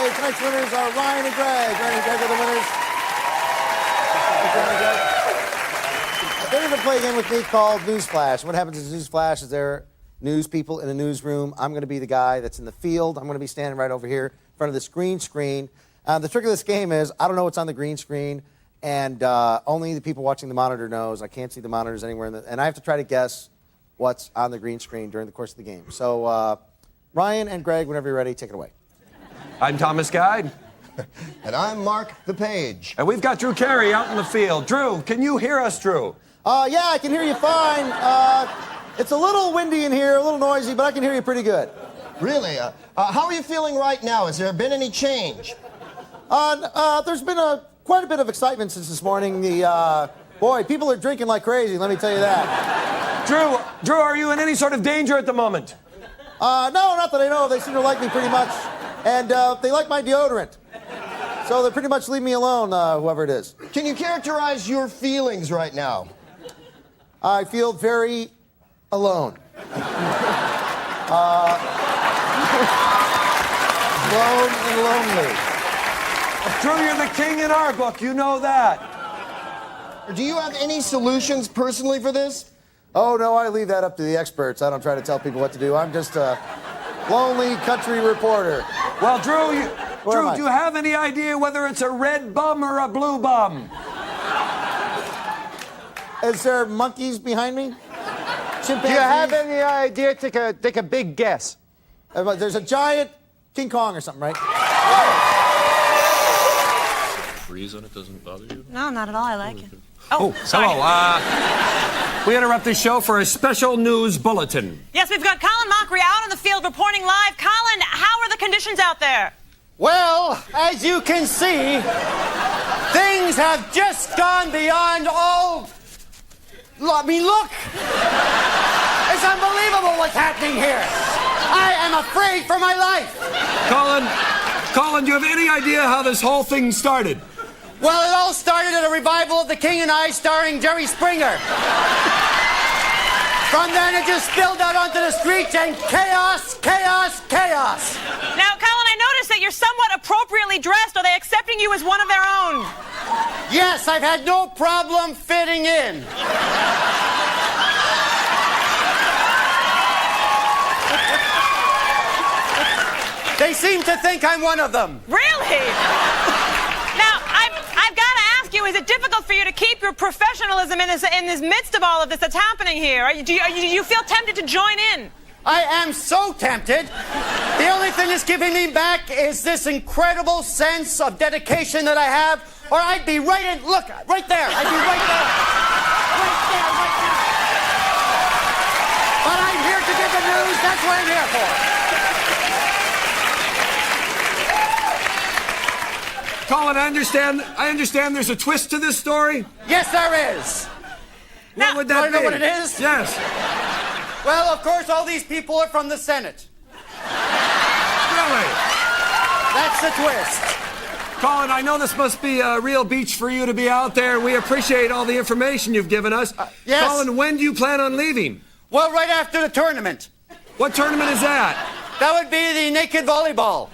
everybody. Tonight's winners are Ryan and Greg. Ryan and Greg are the winners. They're going to play a game with me called Newsflash. What happens is Newsflash is there news people in a newsroom. I'm going to be the guy that's in the field. I'm going to be standing right over here in front of this green screen. The trick of this game is I don't know what's on the green screen, and only the people watching the monitor knows. I can't see the monitors anywhere, and I have to try to guess what's on the green screen during the course of the game. So, Ryan and Greg, whenever you're ready, take it away. I'm Thomas Guide. And I'm Mark the Page. And we've got Drew Carey out in the field. Drew, can you hear us, Drew? Yeah, I can hear you fine. It's a little windy in here, a little noisy, but I can hear you pretty good. Really? How are you feeling right now? Has there been any change? There's been quite a bit of excitement since this morning. Boy, people are drinking like crazy, let me tell you that. Drew, are you in any sort of danger at the moment? No, not that I know of. They seem to like me pretty much. And they like my deodorant. So they pretty much leave me alone, whoever it is. Can you characterize your feelings right now? I feel very alone. Alone and lonely. Drew, you're the king in our book. You know that. Do you have any solutions personally for this? Oh, no, I leave that up to the experts. I don't try to tell people what to do. I'm just a lonely country reporter. Well, Drew, do you have any idea whether it's a red bum or a blue bum? Is there monkeys behind me? Chimpanzees? Do you have any idea? Take a big guess. There's a giant King Kong or something, right? Breeze on it doesn't bother you? No, not at all. I like it. Oh, sorry. Hello. We interrupt this show for a special news bulletin. Yes, we've got Colin Mochrie out on the field reporting live. Colin, how are the conditions out there? Well, as you can see, things have just gone beyond all... I mean, look! It's unbelievable what's happening here. I am afraid for my life. Colin, do you have any idea how this whole thing started? Well, it all started at a revival of The King and I starring Jerry Springer. From then, it just spilled out onto the streets and chaos, chaos, chaos. Now, Colin, I noticed that you're somewhat appropriately dressed. Are they accepting you as one of their own? Yes, I've had no problem fitting in. They seem to think I'm one of them. Really? Now, I've got to ask you, is it difficult for you to keep your professionalism in this midst of all of this that's happening here? Do you feel tempted to join in? I am so tempted. The only thing that's keeping me back is this incredible sense of dedication that I have, or I'd be right in, look, right there. I'd be right there. Right there, right there. But I'm here to give the news. That's what I'm here for. Colin, I understand there's a twist to this story? Yes, there is. What would that be? Want to know what it is? Yes. Well, of course, all these people are from the Senate. Really? That's the twist. Colin, I know this must be a real beach for you to be out there. We appreciate all the information you've given us. Yes. Colin, when do you plan on leaving? Well, right after the tournament. What tournament is that? That would be the naked volleyball.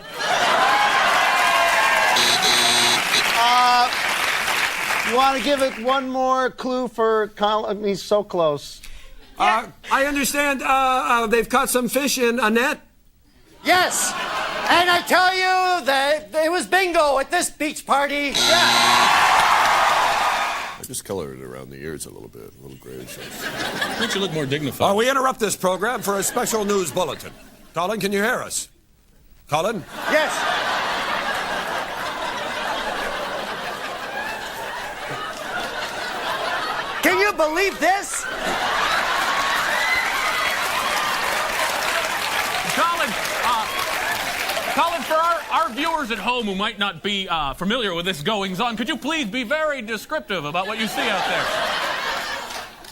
You want to give it one more clue for Colin? He's so close. I understand they've caught some fish in a net. Yes. And I tell you that it was bingo at this beach party. Yeah. I just colored it around the ears a little bit, a little grayish. Makes you look more dignified. We interrupt this program for a special news bulletin. Colin, can you hear us? Colin? Yes. Can you believe this? Colin, for our viewers at home who might not be familiar with this goings-on, could you please be very descriptive about what you see out there?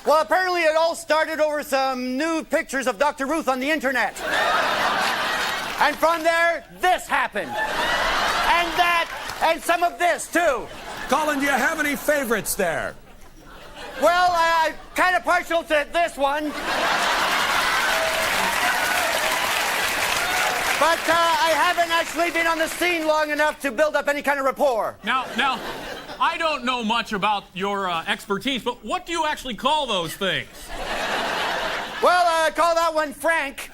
Well, apparently it all started over some nude pictures of Dr. Ruth on the internet. And from there, this happened. And that, and some of this, too. Colin, do you have any favorites there? Well, I'm kind of partial to this one. But I haven't actually been on the scene long enough to build up any kind of rapport. Now, I don't know much about your expertise, but what do you actually call those things? Well, call that one Frank.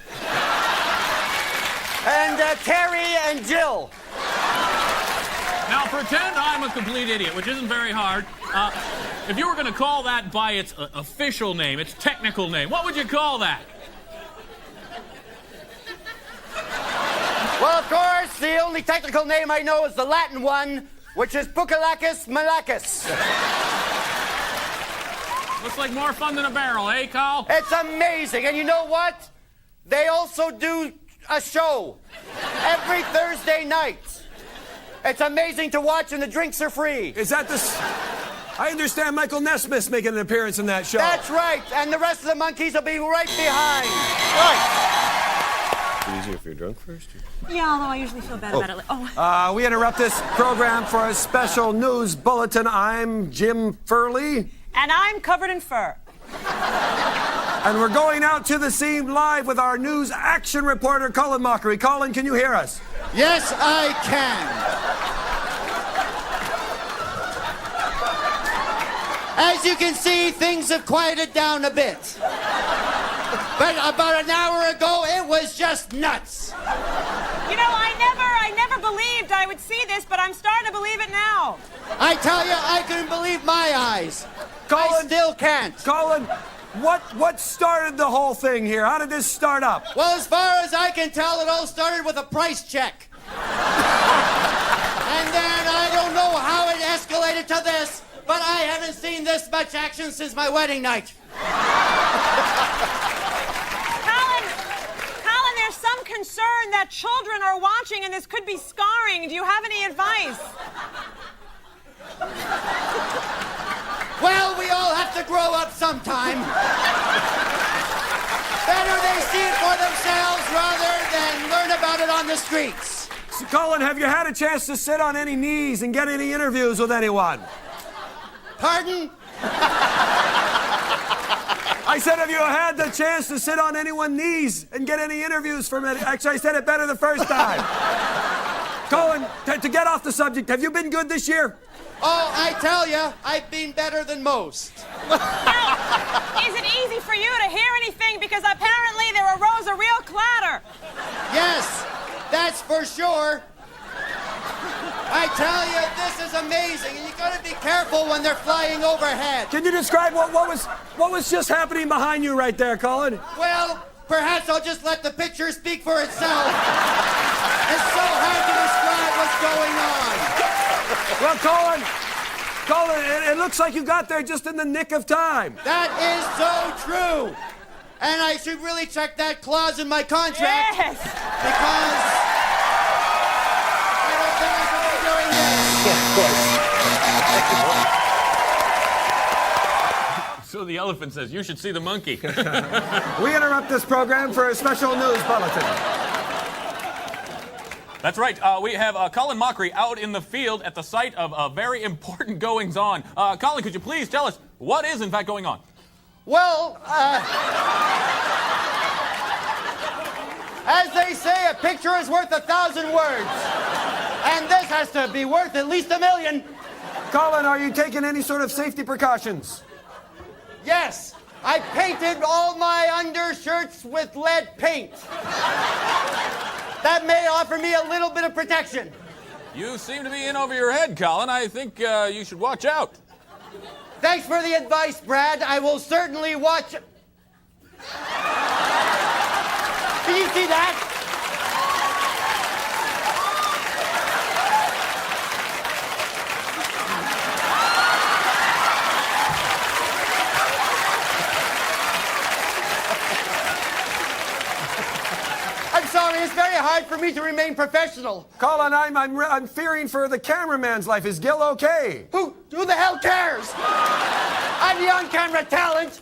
And Terry and Jill. Now, pretend I'm a complete idiot, which isn't very hard. If you were going to call that by its official name, its technical name, what would you call that? Well, of course, the only technical name I know is the Latin one, which is Bucalacus Malacus. Looks like more fun than a barrel, eh, Carl? It's amazing. And you know what? They also do a show every Thursday night. It's amazing to watch, and the drinks are free. Is that this? I understand Michael Nesmith's making an appearance in that show. That's right. And the rest of the monkeys will be right behind. Right. Easier if you're drunk first? Yeah, although I usually feel bad about it. Oh. We interrupt this program for a special news bulletin. I'm Jim Furley. And I'm covered in fur. And we're going out to the scene live with our news action reporter, Colin Mochrie. Colin, can you hear us? Yes, I can. As you can see, things have quieted down a bit. But about an hour ago, it was just nuts. You know, I never believed I would see this, but I'm starting to believe it now. I tell you, I couldn't believe my eyes. Colin, I still can't. Colin, what started the whole thing here? How did this start up? Well, as far as I can tell, it all started with a price check. And then I don't know how it escalated to this, but I haven't seen this much action since my wedding night. Colin, there's some concern that children are watching and this could be scarring. Do you have any advice? Well, we all have to grow up sometime. Better they see it for themselves rather than learn about it on the streets. So, Colin, have you had a chance to sit on any knees and get any interviews with anyone? Pardon? I said, have you had the chance to sit on anyone's knees and get any interviews from it? Actually, I said it better the first time. Colin, to get off the subject, have you been good this year? Oh, I tell you, I've been better than most. Now, is it easy for you to hear anything? Because apparently there arose a real clatter. Yes, that's for sure. I tell you, this is amazing, and you gotta be careful when they're flying overhead. Can you describe what was just happening behind you right there, Colin? Well, perhaps I'll just let the picture speak for itself. It's so hard to describe what's going on. Well, Colin, it looks like you got there just in the nick of time. That is so true. And I should really check that clause in my contract. Yes. Because I don't think I should be doing this. Yeah, of course. So the elephant says, you should see the monkey. We interrupt this program for a special news bulletin. That's right. We have Colin Mochrie out in the field at the site of very important goings-on. Colin, could you please tell us what is, in fact, going on? Well, as they say, a picture is worth 1,000 words. And this has to be worth at least 1,000,000. Colin, are you taking any sort of safety precautions? Yes, I painted all my undershirts with lead paint. That may offer me a little bit of protection. You seem to be in over your head, Colin. I think you should watch out. Thanks for the advice, Brad. I will certainly watch. Can you see that? I'm sorry, it's very hard for me to remain professional. Colin, I'm fearing for the cameraman's life. Is Gil okay? Who the hell cares? I'm the on-camera talent.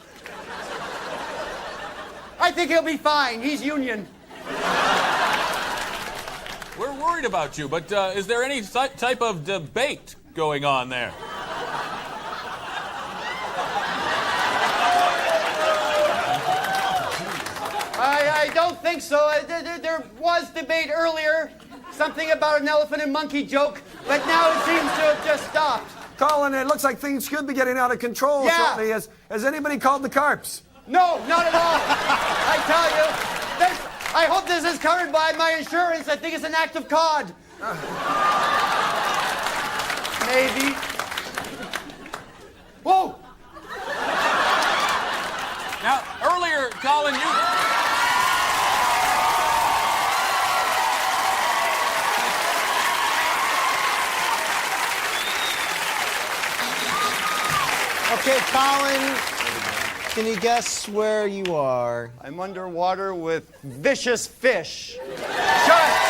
I think he'll be fine. He's union. We're worried about you, but is there any type of debate going on there? I don't think so. There was debate earlier, something about an elephant and monkey joke, but now it seems to have just stopped. Colin, it looks like things could be getting out of control Yeah. shortly. Has anybody called the Carps? No, not at all. I tell you, I hope this is covered by my insurance. I think it's an act of COD. Maybe. Whoa! Now, earlier, Colin, you... Okay, Colin, can you guess where you are? I'm underwater with vicious fish. Sharks!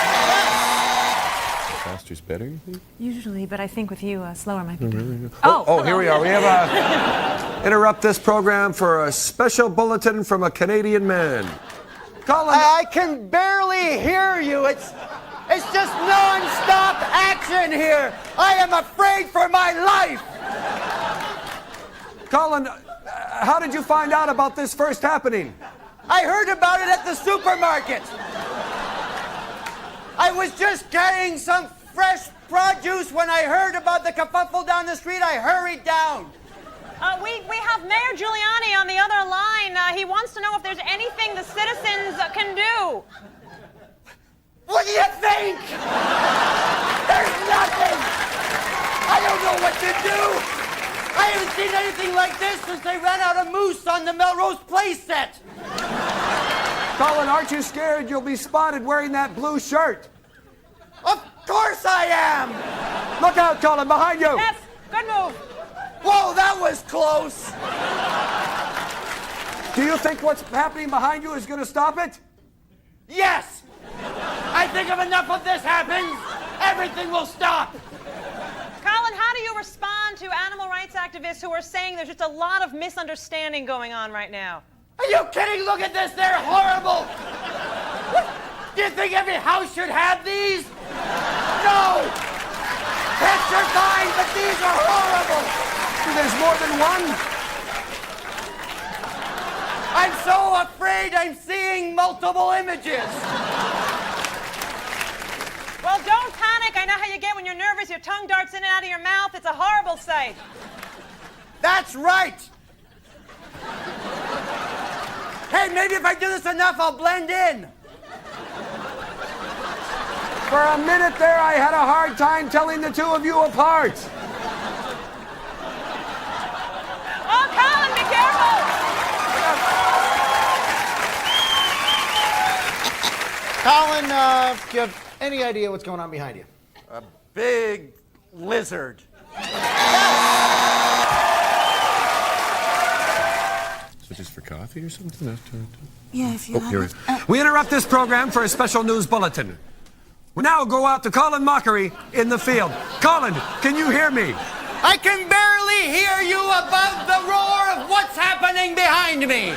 Faster's better, you think? Usually, but I think with you, slower might be good. Oh, here we are. We have interrupt this program for a special bulletin from a Canadian man. Colin, I can barely hear you. It's just nonstop action here. I am afraid for my life. Colin, how did you find out about this first happening? I heard about it at the supermarket. I was just carrying some fresh produce when I heard about the kerfuffle down the street. I hurried down. We have Mayor Giuliani on the other line. He wants to know if there's anything the citizens can do. What do you think? There's nothing. I don't know what to do. I haven't seen anything like this since they ran out of moose on the Melrose Place set. Colin, aren't you scared you'll be spotted wearing that blue shirt? Of course I am. Look out, Colin, behind you. Yes, good move. Whoa, that was close. Do you think what's happening behind you is going to stop it? Yes. I think if enough of this happens, everything will stop. Colin, how do you respond to animal rights activists who are saying there's just a lot of misunderstanding going on right now? Are you kidding? Look at this. They're horrible. Do you think every house should have these? No. Pets are fine, but these are horrible. There's more than one. I'm so afraid I'm seeing multiple images. Well, don't panic. I know how you get when you're nervous. Your tongue darts in and out of your mouth. It's a horrible sight. That's right. Hey, maybe if I do this enough, I'll blend in. For a minute there, I had a hard time telling the two of you apart. Oh, Colin, be careful. Colin, do you have any idea what's going on behind you? A big lizard. So just for coffee or something? Yeah, if you Oh, here it is. We interrupt this program for a special news bulletin. We now go out to Colin Mochrie in the field. Colin, can you hear me? I can barely hear you above the roar of what's happening behind me.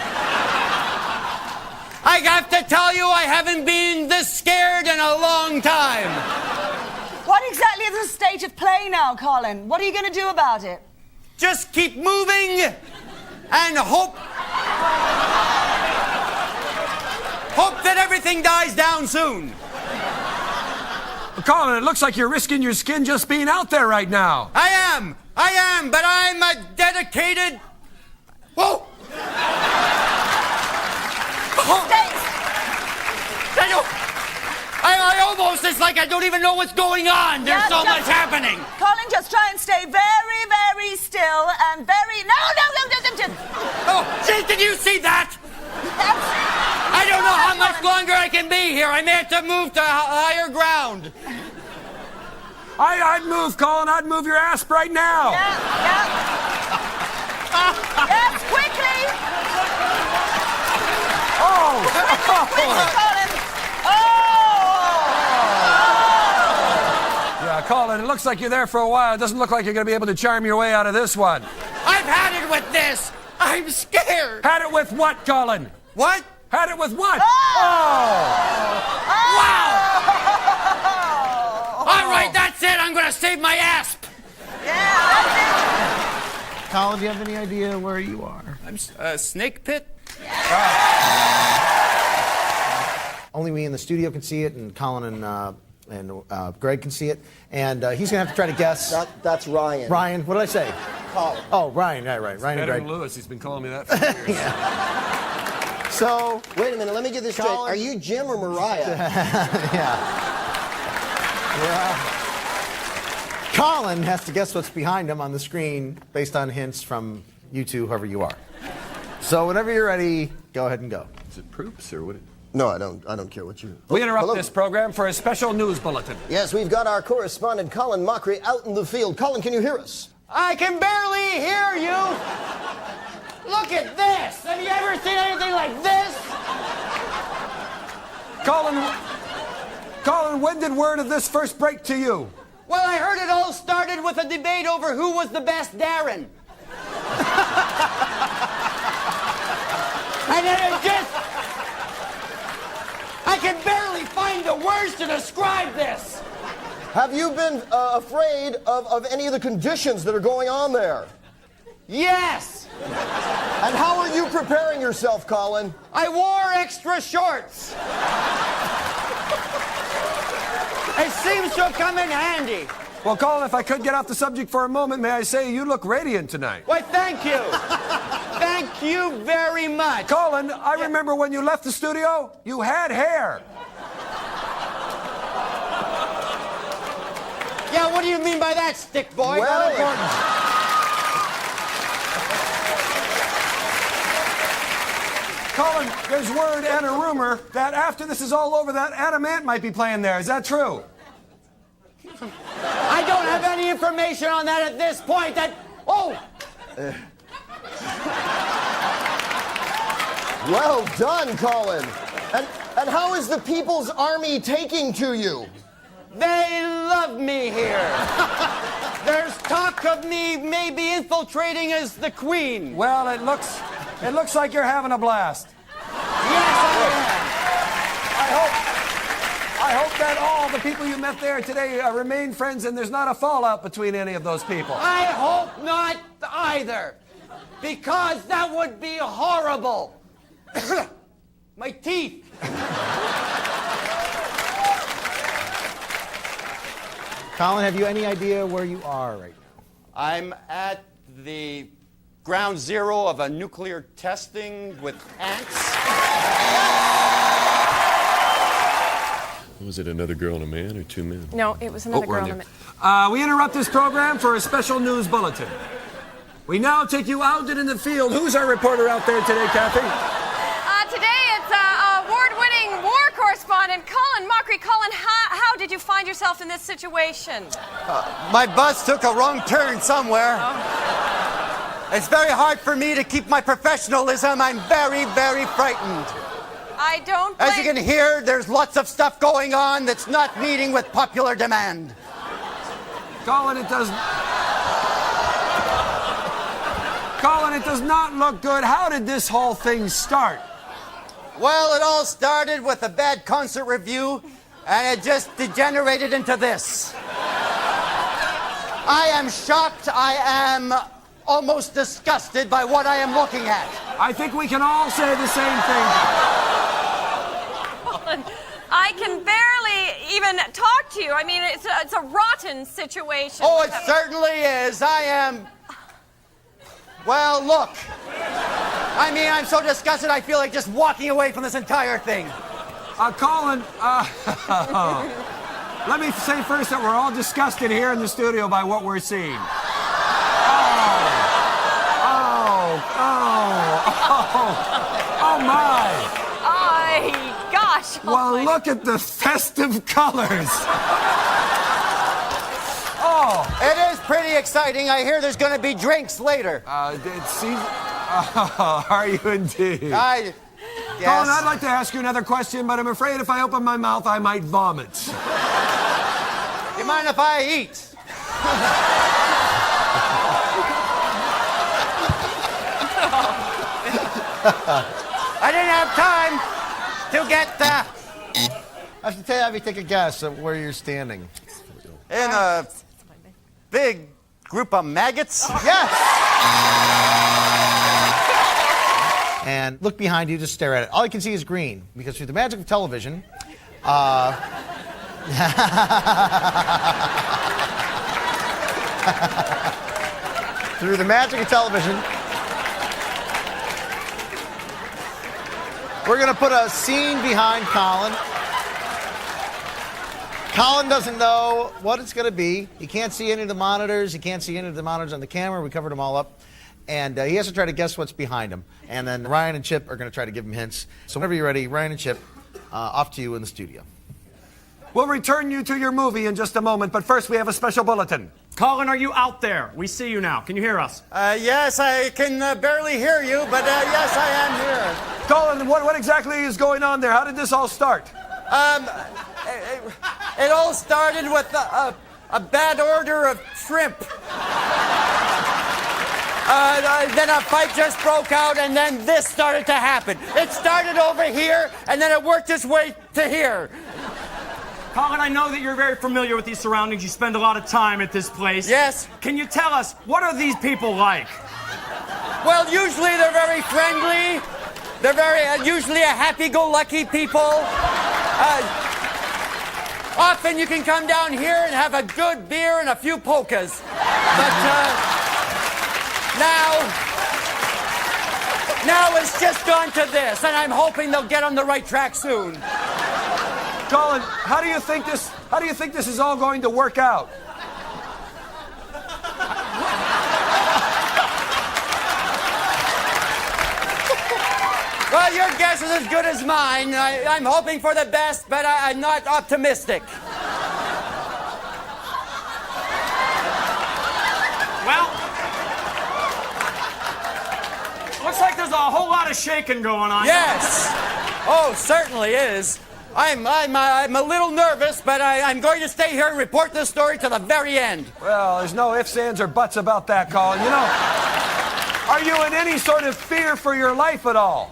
I have to tell you, I haven't been this scared in a long time. What exactly is the state of play now, Colin? What are you going to do about it? Just keep moving and hope that everything dies down soon. Colin, it looks like you're risking your skin just being out there right now. I am, but I'm a dedicated... Whoa! I almost, it's like I don't even know what's going on. There's so much happening. Colin, just try and stay very, very still and very... No. Oh, gee, did you see that? I don't know how much longer I can be here. I may have to move to higher ground. I'd move, Colin. I'd move your ass right now. Yeah. Yes, quickly. Colin. Yeah, Colin, it looks like you're there for a while. It doesn't look like you're going to be able to charm your way out of this one. I've had it with this. I'm scared. Had it with what, Colin? What? Had it with what? Wow! All right, that's it. I'm going to save my asp. Colin, do you have any idea where you are? I'm snake pit. Only we in the studio can see it, and Colin and Greg can see it. And he's going to have to try to guess. That's Ryan. Ryan, what did I say? Colin. Oh, Ryan, right. Ryan and Better Greg. than Lewis. He's been calling me that for years. So, Wait a minute, let me get this straight. Colin- Are you Jim or Mariah? yeah. Colin has to guess what's behind him on the screen based on hints from you two, whoever you are. So whenever you're ready, go ahead and go. Is it Proops or what? No, I don't care what you... We interrupt Hello? this program for a special news bulletin. Yes, we've got our correspondent Colin Mochrie out in the field. Colin, can you hear us? I can barely hear you. Look at this. Have you ever seen anything like this? Colin, when did word of this first break to you? Well, I heard it all started with a debate over who was the best Darren. And then it just... I can barely find the words to describe this. Have you been afraid of any of the conditions that are going on there? Yes. And how are you preparing yourself, Colin? I wore extra shorts. It seems to have come in handy. Well, Colin, if I could get off the subject for a moment, may I say you look radiant tonight. Why, thank you. Thank you very much. Colin, I remember when you left the studio, you had hair. Yeah, what do you mean by that, stick boy? Well, Not important. Colin, there's word and a rumor that after this is all over, that Adam Ant might be playing there. Is that true? I don't have any information on that at this point. Oh! Well done, Colin. And how is the People's Army taking to you? They love me here. There's talk of me maybe infiltrating as the Queen. Well, it looks like you're having a blast. Yes, I I hope that all the people you met there today remain friends and there's not a fallout between any of those people. am. I hope not either. Because that would be horrible. My teeth. Colin, have you any idea where you are right now? I'm at the ground zero of a nuclear testing with ants. Was it another girl and a man or two men? No, it was another we're girl. on there. We interrupt this program for a special news bulletin. We now take you out and in the field. Who's our reporter out there today, Kathy? Today it's award-winning war correspondent Colin Mochrie. Colin, how did you find yourself in this situation? My bus took a wrong turn somewhere. It's very hard for me to keep my professionalism. I'm very, very frightened. I don't As you can hear, there's lots of stuff going on that's not meeting with popular demand. Colin, it does not look good. How did this whole thing start? Well, it all started with a bad concert review, and it just degenerated into this. I am shocked. I am almost disgusted by what I am looking at. I think we can all say the same thing. I can barely even talk to you. I mean, it's a rotten situation. Oh, it certainly is. I am... Well, look. I mean, I'm so disgusted I feel like just walking away from this entire thing. Colin, let me say first that we're all disgusted here in the studio by what we're seeing. Oh my! Gosh. Well, look at the festive colors. Oh. It is pretty exciting. I hear there's going to be drinks later. Are you indeed? Yes. Colin, I'd like to ask you another question, but I'm afraid if I open my mouth, I might vomit. You mind if I eat? I didn't have time to get I have to tell you, have you take a guess at where you're standing. in a big group of maggots. Yes! and look behind you, just stare at it. All you can see is green, because through the magic of television, through the magic of television, we're going to put a scene behind Colin. Colin doesn't know what it's going to be. He can't see any of the monitors. He can't see any of the monitors on the camera. We covered them all up. And he has to try to guess what's behind him. And then Ryan and Chip are going to try to give him hints. So whenever you're ready, Ryan and Chip, off to you in the studio. We'll return you to your movie in just a moment, but first we have a special bulletin. Colin, are you out there? We see you now. Can you hear us? Yes, I can barely hear you, but yes, I am here. Colin, what exactly is going on there? How did this all start? It all started with a bad order of shrimp. Then a fight just broke out, and then this started to happen. It started over here, and then it worked its way to here. Colin, I know that you're very familiar with these surroundings. You spend a lot of time at this place. Yes. Can you tell us, what are these people like? Well, usually they're very friendly. They're very, usually a happy-go-lucky people. Often you can come down here and have a good beer and a few polkas. But now it's just gone to this, and I'm hoping they'll get on the right track soon. Colin, how do you think this is all going to work out? Well, your guess is as good as mine. I'm hoping for the best, but I'm not optimistic. Well, looks like there's a whole lot of shaking going on. Yes. Oh, certainly is. I'm a little nervous, but I'm going to stay here and report this story to the very end. Well, there's no ifs, ands, or buts about that, Colin. You know, are you in any sort of fear for your life at all?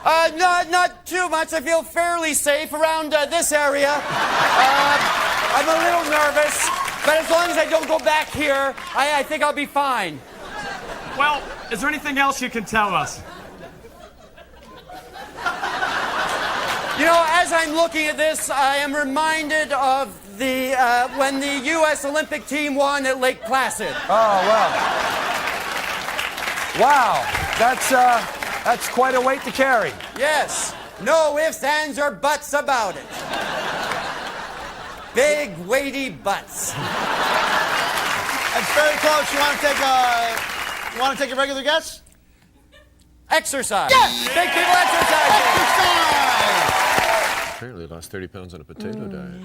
Not too much. I feel fairly safe around this area. I'm a little nervous, but as long as I don't go back here, I think I'll be fine. Well, is there anything else you can tell us? You know, as I'm looking at this, I am reminded of the when the U.S. Olympic team won at Lake Placid. Oh, well. Wow. That's quite a weight to carry. Yes. No ifs, ands, or buts about it. Big, weighty butts. That's very close. You want to take a regular guess? Exercise. Yes! Big people exercising. Apparently lost 30 pounds on a potato diet.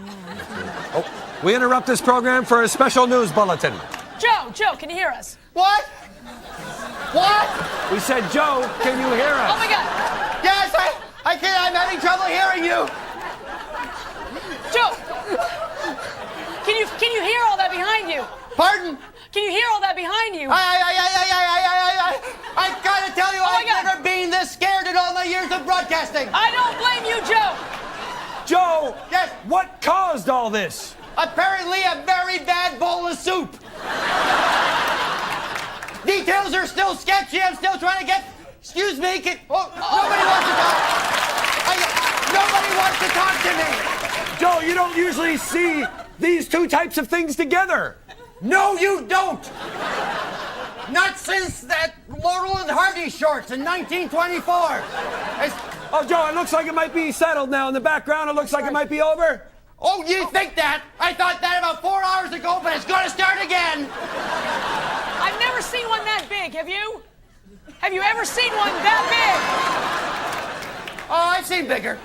Oh, we interrupt this program for a special news bulletin. Joe, can you hear us? What? What? We said, Joe, can you hear us? Oh my God. Yes, I can. I'm having trouble hearing you. Joe, can you hear all that behind you? Pardon? Can you hear all that behind you? I gotta tell you, I've never been this scared in all my years of broadcasting. I don't blame you, Joe. Joe, Yes. what caused all this? Apparently a very bad bowl of soup. Details are still sketchy. I'm still trying to get... Excuse me. Nobody wants to talk. Nobody wants to talk to me. Joe, you don't usually see these two types of things together. No, you don't. Not since that Laurel and Hardy shorts in 1924. Oh, Joe, it looks like it might be settled now. In the background, it looks like it might be over. Oh, you think that? I thought that about 4 hours ago, but it's going to start again. I've never seen one that big, have you? Have you ever seen one that Oh, I've seen bigger.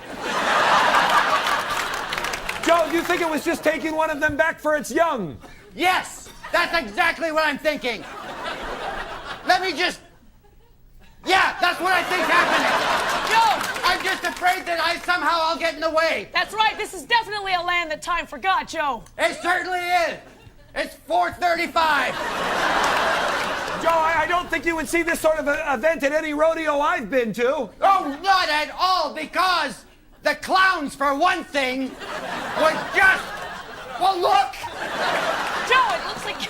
Joe, do you think it was just taking one of them back for its young? Yes, that's exactly what I'm thinking. Let me just... Yeah, that's what I think's happening. Joe! I'm just afraid that I'll get in the way. That's right. This is definitely a land that time forgot, Joe. It certainly is. It's 4:35. Joe, I don't think you would see this sort of event at any rodeo I've been to. Oh, not at all, because the clowns, for one thing, would just... Well, look! Joe, it looks like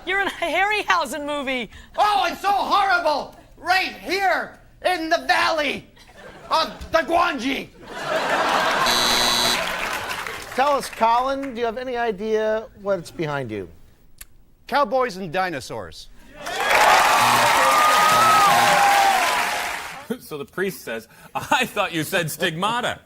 you're in a Harryhausen movie. Oh, it's so horrible! Right here, in the valley of the Guanji. Tell us, Colin, do you have any idea what's behind you? Cowboys and dinosaurs. So the priest says, I thought you said stigmata.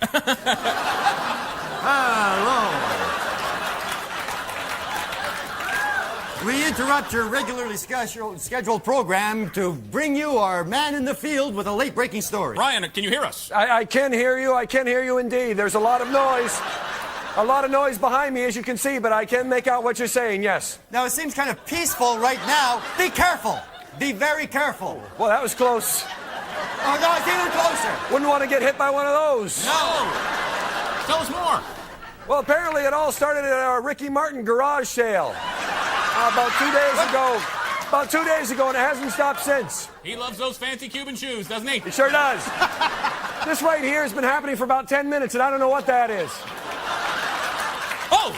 We interrupt your regularly scheduled program to bring you our man in the field with a late-breaking story. Ryan, can you hear us? I can hear you. I can hear you indeed. There's a lot of noise. A lot of noise behind me, as you can see, but I can make out what you're saying, yes. Now, it seems kind of peaceful right now. Be careful. Be very careful. Well, that was close. Oh, no, it's even closer. Wouldn't want to get hit by one of those. No. Tell us more. Well, apparently it all started at our Ricky Martin garage sale about 2 days ago. About 2 days ago, and it hasn't stopped since. He loves those fancy Cuban shoes, doesn't he? He sure does. This right here has been happening for about 10 minutes, and I don't know what that is. Oh!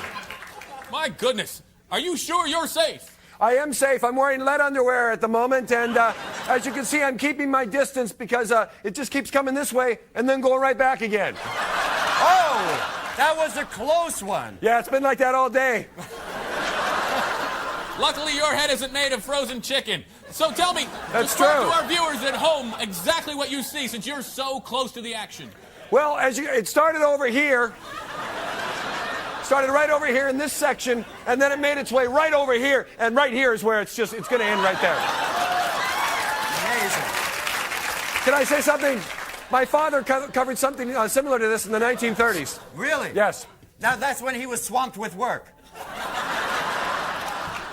My goodness. Are you sure you're safe? I am safe. I'm wearing lead underwear at the moment, and as you can see, I'm keeping my distance because it just keeps coming this way and then going right back again. Oh, that was a close one. Yeah, it's been like that all day. Luckily, your head isn't made of frozen chicken. So tell me, That's describe true. to our viewers at home exactly what you see since you're so close to the action. Well, it started over here. Started right over here in this section, and then it made its way right over here, and right here is where it's going to end right there. Amazing. Can I say something? My father covered something similar to this in the 1930s. Really? Yes. Now, that's when he was swamped with work.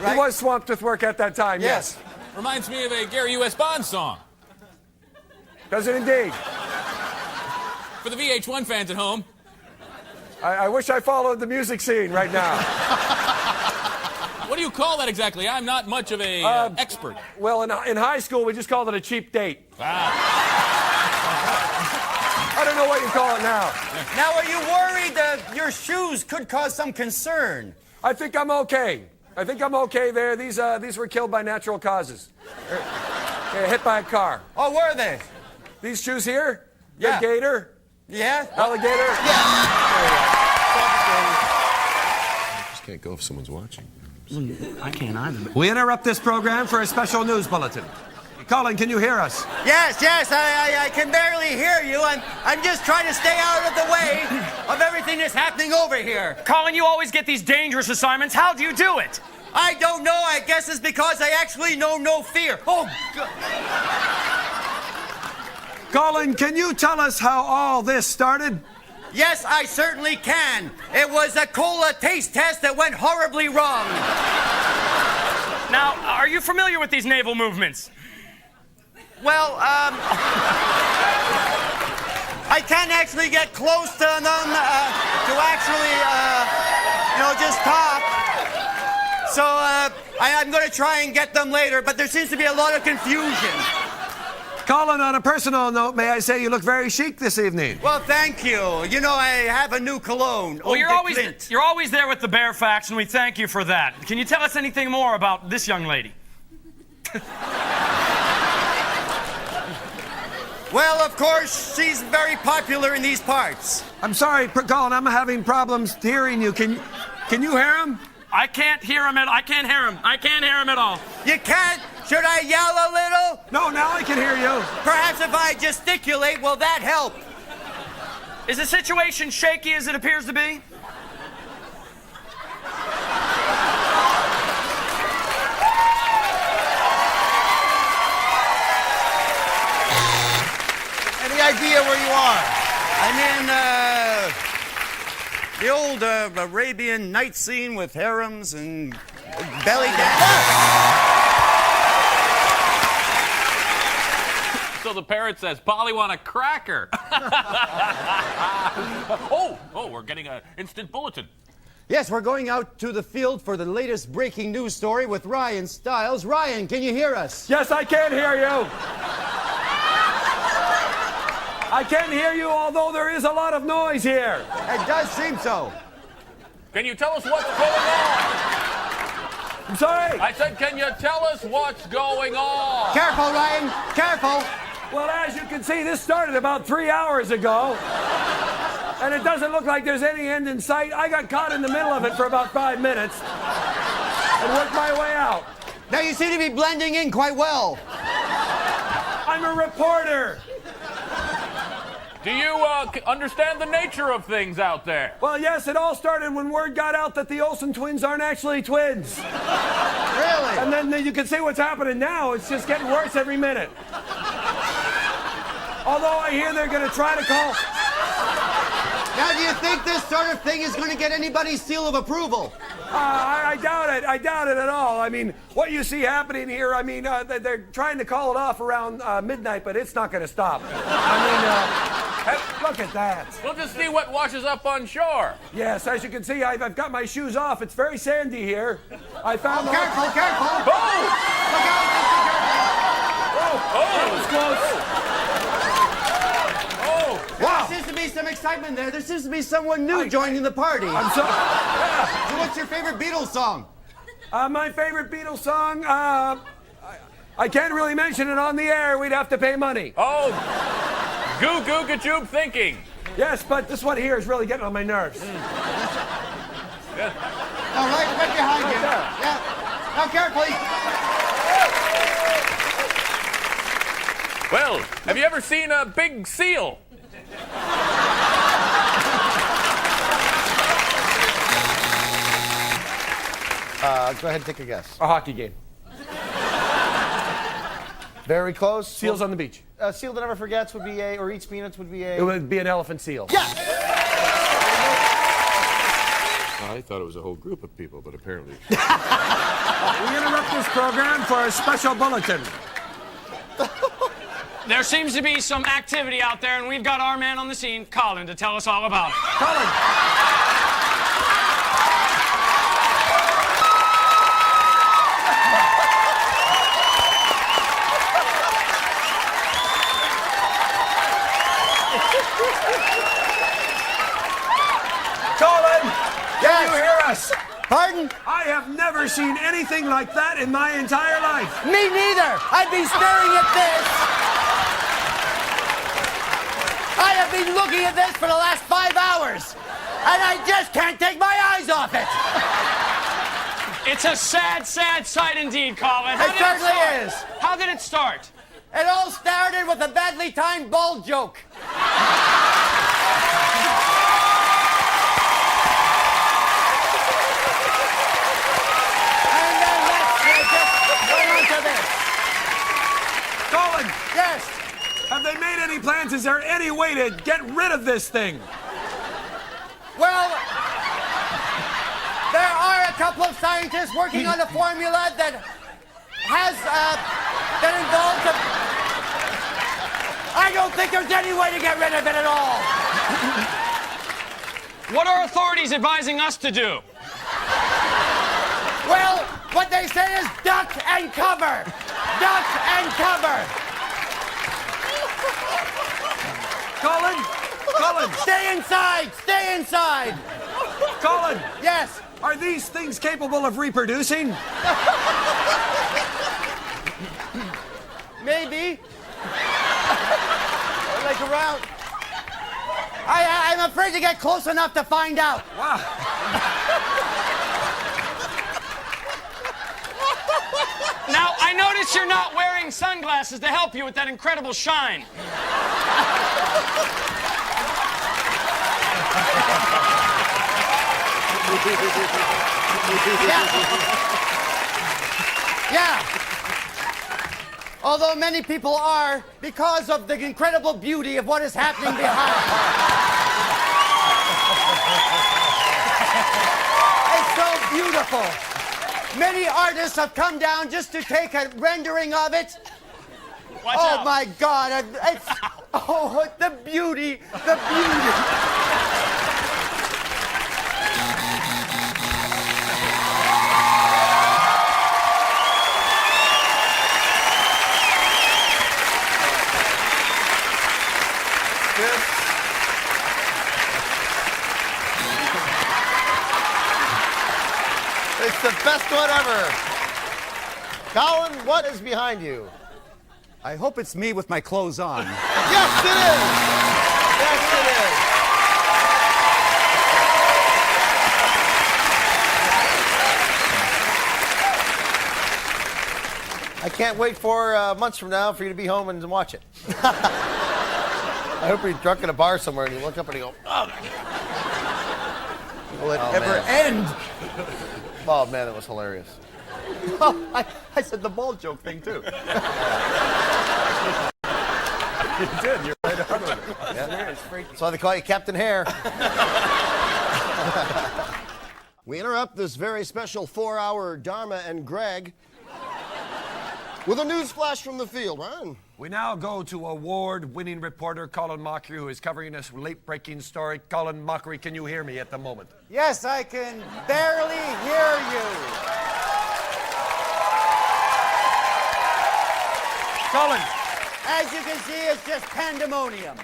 Right? He was swamped with work at that time, yes. Reminds me of a Gary U.S. Bond song. Does it indeed? For the VH1 fans at home. I wish I followed the music scene right now. What do you call that exactly? I'm not much of a expert. Well, in high school, we just called it a cheap date. Wow. I don't know what you call it now. Now, are you worried your shoes could cause some concern? I think I'm okay. I think I'm okay there. These were killed by natural causes. Hit by a car. Oh, were they? These shoes here? Yeah. Big gator? Yeah? Alligator? Just can't go if someone's watching. I can't either. We interrupt this program for a special news bulletin. Colin, can you hear us? Yes, I can barely hear you. I'm just trying to stay out of the way of everything that's happening over here. Colin, you always get these dangerous assignments. How do you do it? I don't know. I guess it's because I actually know no fear. Oh, God. Colin, can you tell us how all this started? Yes, I certainly can. It was a cola taste test that went horribly wrong. Now, are you familiar with these naval movements? Well, I can't actually get close to them to actually, just talk. So I'm going to try and get them later, but there seems to be a lot of confusion. Colin, on a personal note, may I say you look very chic this evening. Well, thank you. You know, I have a new cologne. Well, you're always there with the bare facts, and we thank you for that. Can you tell us anything more about this young lady? Well, of course, she's very popular in these parts. I'm sorry, Colin, I'm having problems hearing you. Can you hear him? I can't hear him I can't hear him. I can't hear him at all. You can't? Should I yell a little? No, now I can hear you. Perhaps if I gesticulate, will that help? Is the situation shaky as it appears to be? Any idea where you are? I'm in the old Arabian night scene with harems and belly dance. So the parrot says, Polly want a cracker. oh, we're getting an instant bulletin. Yes, we're going out to the field for the latest breaking news story with Ryan Stiles. Ryan, can you hear us? Yes, I can hear you. I can hear you, although there is a lot of noise here. It does seem so. Can you tell us what's going on? I'm sorry. I said, can you tell us what's going on? Careful, Ryan. Careful. Well, as you can see, this started about 3 hours ago. And it doesn't look like there's any end in sight. I got caught in the middle of it for about 5 minutes and worked my way out. Now you seem to be blending in quite well. I'm a reporter. Do you understand the nature of things out there? Well, yes, it all started when word got out that the Olsen twins aren't actually twins. Really? And then you can see what's happening now. It's just getting worse every minute. Although I hear they're going to try to call... Now, do you think this sort of thing is going to get anybody's seal of approval? I doubt it. I doubt it at all. I mean, what you see happening here, I mean, they're trying to call it off around midnight, but it's not going to stop. I mean, look at that. We'll just see what washes up on shore. Yes, as you can see, I've got my shoes off. It's very sandy here. I found... Careful, careful. Oh! Look out, Mr. Careful. That was close. Wow. There seems to be some excitement there. There seems to be someone new joining the party. I'm so... So what's your favorite Beatles song? My favorite Beatles song, I can't really mention it on the air. We'd have to pay money. Oh, goo goo gajoob thinking. Yes, but this one here is really getting on my nerves. Oh, right behind you. Yeah. Now, carefully. Well, have you ever seen a big seal? Go ahead and take a guess. A hockey game. Very close. Seals on the beach. A seal that never forgets would be a, or eats peanuts would be a... It would be an elephant seal. Yeah! I thought it was a whole group of people, but apparently... We interrupt this program for a special bulletin. There seems to be some activity out there, and we've got our man on the scene, Colin, to tell us all about it. Colin! Colin! Can you hear us? Pardon? I have never seen anything like that in my entire life. Me neither. I've been staring at this. I have been looking at this for the last 5 hours, and I just can't take my eyes off it. It's a sad, sad sight indeed, Colin. It certainly is. How did it start? It all started with a badly timed ball joke. And then let's just went on to this. Colin, Yes. have they made any plans? Is there any way to get rid of this thing? Well, there are a couple of scientists working on a formula that has that involves a... I don't think there's any way to get rid of it at all. What are authorities advising us to do? Well, what they say is duck and cover. Duck and cover. Colin, Stay inside. Stay inside. Colin, Yes. are these things capable of reproducing? Maybe. Like around. I'm afraid to get close enough to find out. Wow. Now, I notice you're not wearing sunglasses to help you with that incredible shine. Yeah. Although many people are, because of the incredible beauty of what is happening behind. It's so beautiful. Many artists have come down just to take a rendering of it. Watch Oh out. my God! It's the beauty, the beauty. It's the best one ever. Colin, what is behind you? I hope it's me with my clothes on. Yes, it is. Yes, it is. I can't wait for months from now for you to be home and watch it. I hope you're drunk at a bar somewhere and you look up and you go, oh. Will it ever end? Oh, man, that was hilarious. Oh, I said the ball joke thing, too. You did. You're right on with it. Yeah. That's why they call you Captain Hair. We interrupt this very special 4-hour Dharma and Greg with a news flash from the field, Ryan. We now go to award-winning reporter Colin Mochrie, who is covering this late-breaking story. Colin Mochrie, can you hear me at the moment? Yes, I can barely hear you. Colin! As you can see, it's just pandemonium.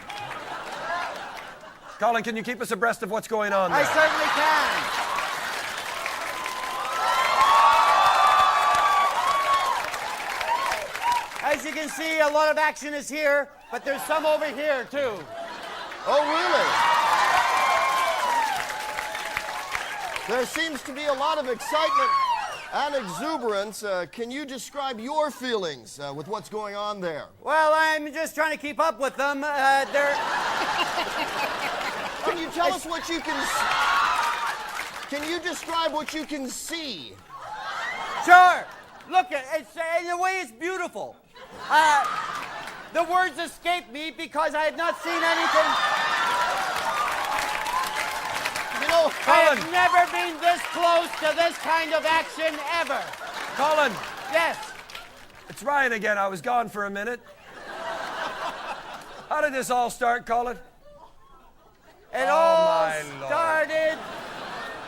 Colin, can you keep us abreast of what's going on there? I certainly can. As you can see, a lot of action is here, but there's some over here, too. Oh, really? There seems to be a lot of excitement and exuberance. Can you describe your feelings with what's going on there? Well, I'm just trying to keep up with them. Can you tell us what you can... Can you describe what you can see? Sure. Look, it's in a way it's beautiful. The words escape me because I have not seen anything. You know, I have never been this close to this kind of action ever. Colin! Yes. It's Ryan again. I was gone for a minute. How did this all start, Colin? It all started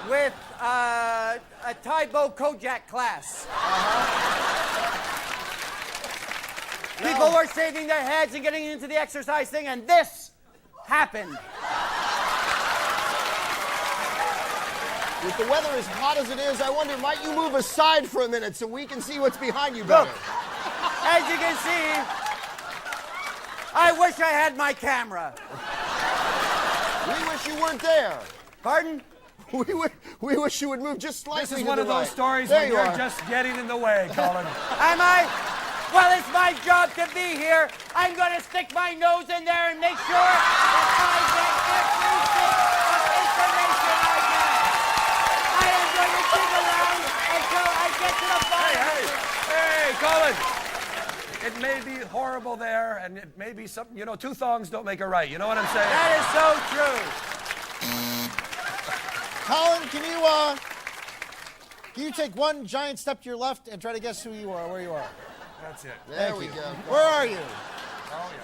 with a Taibo Kojak class. People were shaving their heads and getting into the exercise thing, and this happened. With the weather as hot as it is, I wonder, might you move aside for a minute so we can see what's behind you better? Look, as you can see, I wish I had my camera. We wish you weren't there. Pardon? We wish you would move just slightly This is to one the of those right. stories There when you you're are. just getting in the way, Colin. Am I? Well, it's my job to be here. I'm going to stick my nose in there and make sure that I get every bit of information I can. I am going to dig around until I get to the bottom. Hey, Colin! It may be horrible there, and it may be something, you know, two thongs don't make a right. You know what I'm saying? That is so true. Colin, can you take one giant step to your left and try to guess who you are, where you are? That's it. There we go. Where are you?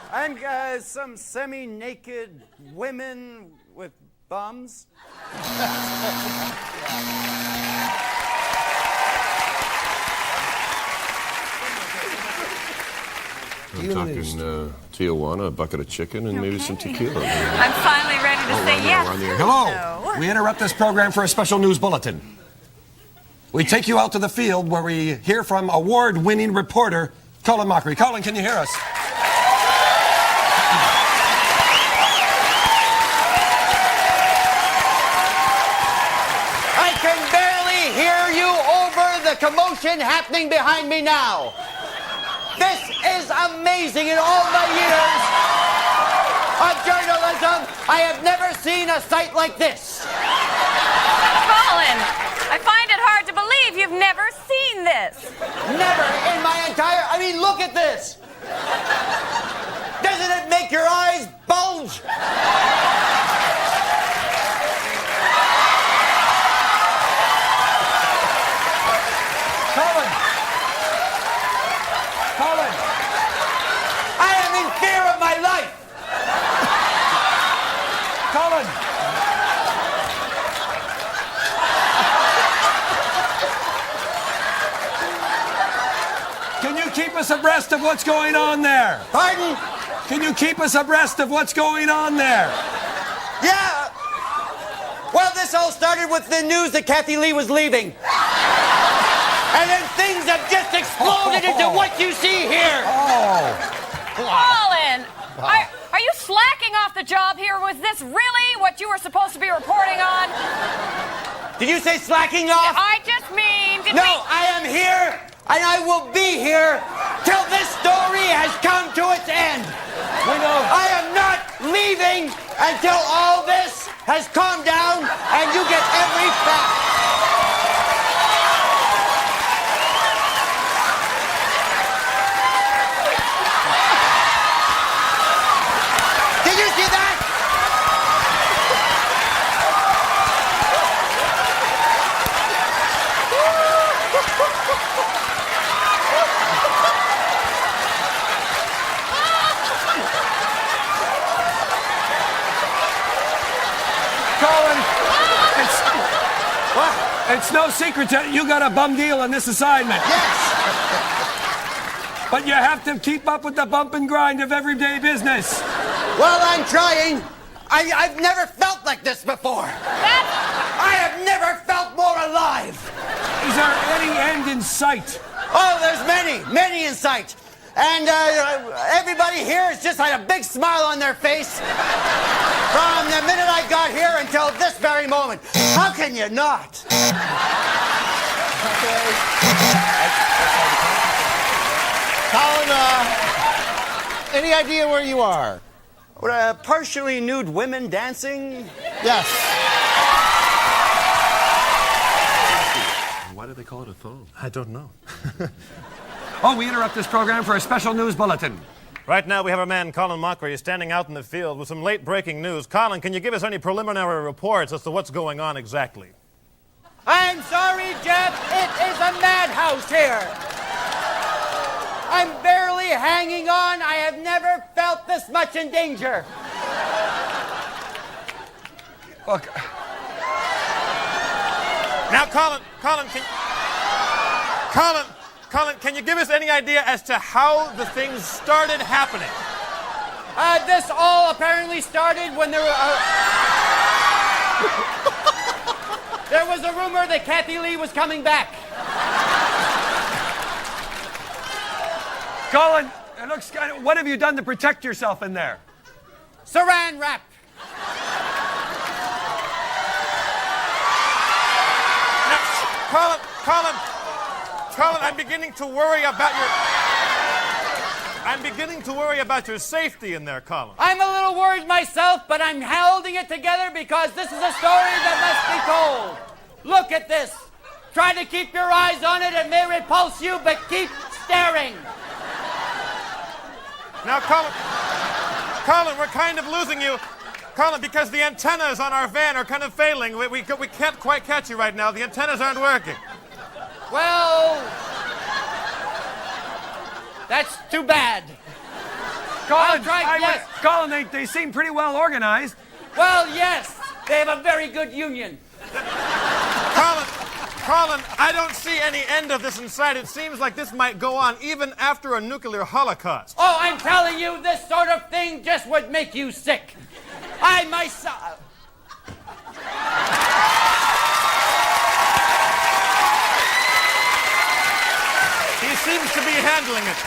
I'm some semi-naked women with bums. I'm talking Tijuana, a bucket of chicken, and maybe some tequila. I'm finally ready to say yes. Hello. We interrupt this program for a special news bulletin. We take you out to the field where we hear from award-winning reporter Colin Mochrie. Colin, can you hear us? I can barely hear you over the commotion happening behind me now. This is amazing. In all my years of journalism, I have never seen a sight like this. Colin, I find it hard to believe you've never seen this. Never in my entire... I mean, look at this. Doesn't it make your eyes bulge? Colin! Colin! I am in fear of my life. Colin! Can you keep us abreast of what's going on there? Pardon? Can you keep us abreast of what's going on there? Yeah. Well, this all started with the news that Kathy Lee was leaving. And then things have just exploded into what you see here. Oh. Colin, are you slacking off the job here? Was this really what you were supposed to be reporting on? Did you say slacking off? I just mean, I am here, and I will be here till this story has come to its end. I am not leaving until all this has calmed down and you get every fact. Did you see that? Colin, it's no secret that you got a bum deal on this assignment. Yes. But you have to keep up with the bump and grind of everyday business. Well, I'm trying. I've never felt like this before. I have never felt more alive. Is there any end in sight? Oh, there's many in sight. And everybody here has just had a big smile on their face from the minute I got here until this very moment. How can you not? Colin, any idea where you are? Partially nude women dancing? Yes. Why do they call it a thong? I don't know. Oh, we interrupt this program for a special news bulletin. Right now, we have our man Colin Mochrie standing out in the field with some late-breaking news. Colin, can you give us any preliminary reports as to what's going on exactly? I'm sorry, Jeff. It is a madhouse here. I'm barely hanging on. I have never felt this much in danger. Look. Now, Colin, can you give us any idea as to how the things started happening? This all apparently started when there was a rumor that Kathy Lee was coming back. Colin, it looks kind of, what have you done to protect yourself in there? Saran wrap. Now, Colin, I'm beginning to worry about your safety in there, Colin. I'm a little worried myself, but I'm holding it together because this is a story that must be told. Look at this. Try to keep your eyes on it. It may repulse you, but keep staring. Now, Colin, we're kind of losing you. Colin, because the antennas on our van are kind of failing. We can't quite catch you right now. The antennas aren't working. Well, that's too bad. Colin, yes. Colin, they seem pretty well organized. Well, yes. They have a very good union. Colin, I don't see any end of this in sight. It seems like this might go on even after a nuclear holocaust. Oh, I'm telling you, this sort of thing just would make you sick. I myself... He seems to be handling it.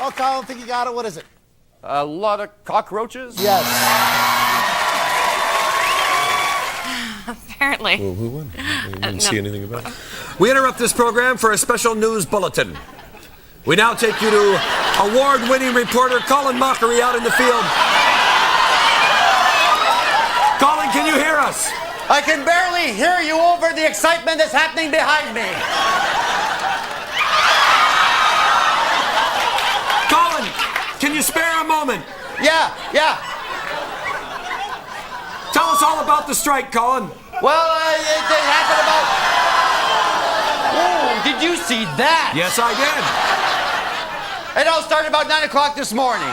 Oh, Colin, I think you got it. What is it? A lot of cockroaches? Yes. Apparently. Well, who won? I didn't see anything about it. We interrupt this program for a special news bulletin. We now take you to award-winning reporter Colin Mochrie out in the field. Colin, can you hear us? I can barely hear you over the excitement that's happening behind me. Colin, can you spare a moment? Yeah. Tell us all about the strike, Colin. Well, it happened about... Oh, did you see that? Yes, I did. It all started about 9 o'clock this morning.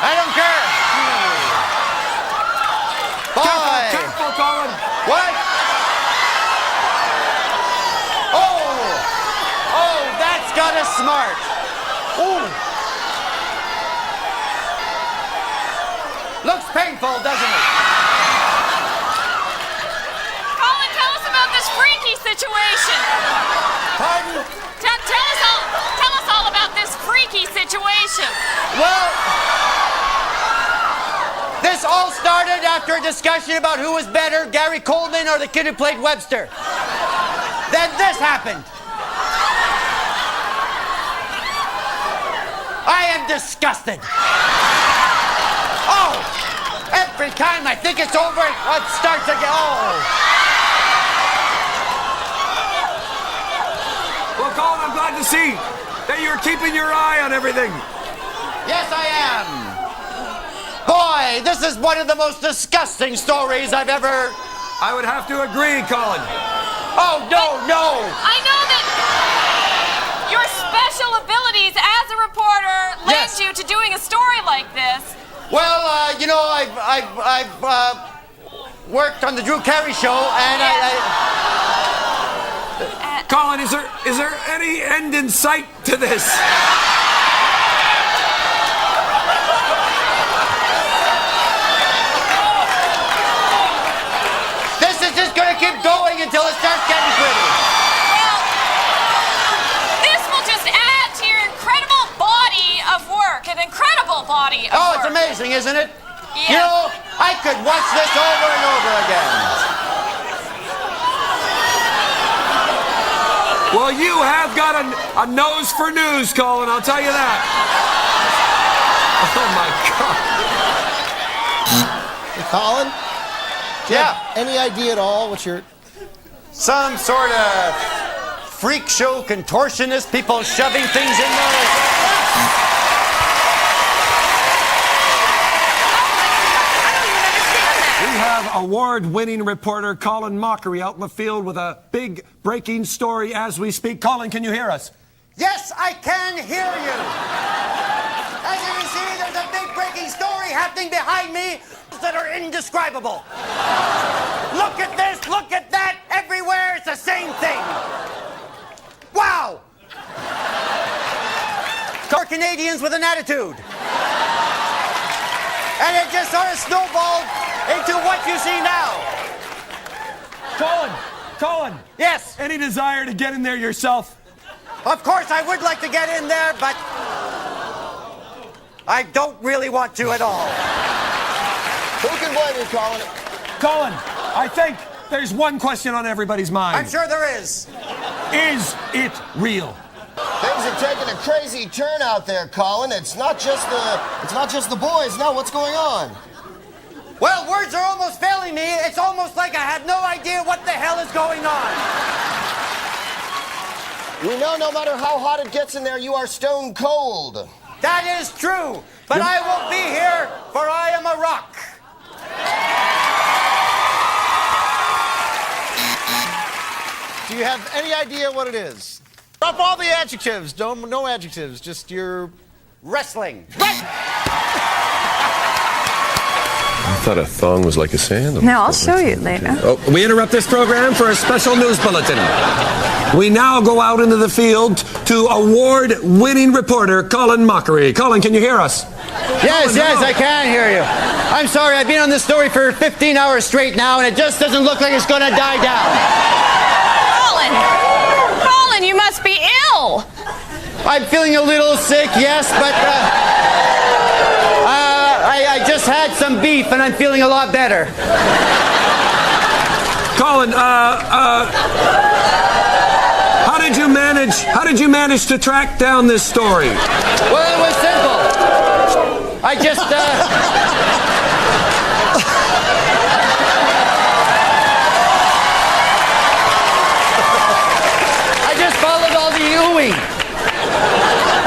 I don't care. Bye. Careful, Colin. What? Oh, that smart. Ooh. Looks painful, doesn't it? Colin, tell us about this freaky situation. Pardon? Tell us all about this freaky situation. Well, this all started after a discussion about who was better, Gary Coleman or the kid who played Webster. Then this happened. I am disgusted. Oh, every time I think it's over, it starts again. Oh. Well, Colin, I'm glad to see that you're keeping your eye on everything. Yes, I am. Boy, this is one of the most disgusting stories I've ever... I would have to agree, Colin. Oh, no. I know that your special abilities as a reporter led you to doing a story like this. Well, I've worked on the Drew Carey show, and Colin, is there any end in sight to this? This is just going to keep going until it starts getting pretty. Well, this will just add to your incredible body of work, an incredible body of work. Oh, it's amazing, isn't it? Yeah. You know, I could watch this over and over again. Well, you have got a nose for news, Colin, I'll tell you that. Oh, my God. Hey, Colin? Do you Yeah. have any idea at all what you're... Some sort of freak show contortionist, people shoving things in there. We have award-winning reporter Colin Mochrie out in the field with a big breaking story as we speak. Colin, can you hear us? Yes, I can hear you. As you can see, there's a big breaking story happening behind me that are indescribable. Look at this, look at that. Everywhere, it's the same thing. Wow. Car Canadians with an attitude. And it just sort of snowballed into what you see now. Colin. Yes. Any desire to get in there yourself? Of course, I would like to get in there, but I don't really want to at all. Who can blame you, Colin? Colin, I think there's one question on everybody's mind. I'm sure there is. Is it real? Things are taking a crazy turn out there, Colin. It's not just the boys. Now, what's going on? Well, words are almost failing me. It's almost like I have no idea what the hell is going on. We know no matter how hot it gets in there, you are stone cold. That is true. But I will be here, for I am a rock. Do you have any idea what it is? Drop all the adjectives. No adjectives. Just your... Wrestling. I thought a thong was like a sandal. No, I'll show you later. Oh, we interrupt this program for a special news bulletin. We now go out into the field to award-winning reporter Colin Mochrie. Colin, can you hear us? Yes, I can hear you. I'm sorry, I've been on this story for 15 hours straight now, and it just doesn't look like it's going to die down. Colin, you must be ill. I'm feeling a little sick, yes, but I just had some beef, and I'm feeling a lot better. Colin, how did you manage to track down this story? Well, it was simple. I just, followed all the oohing.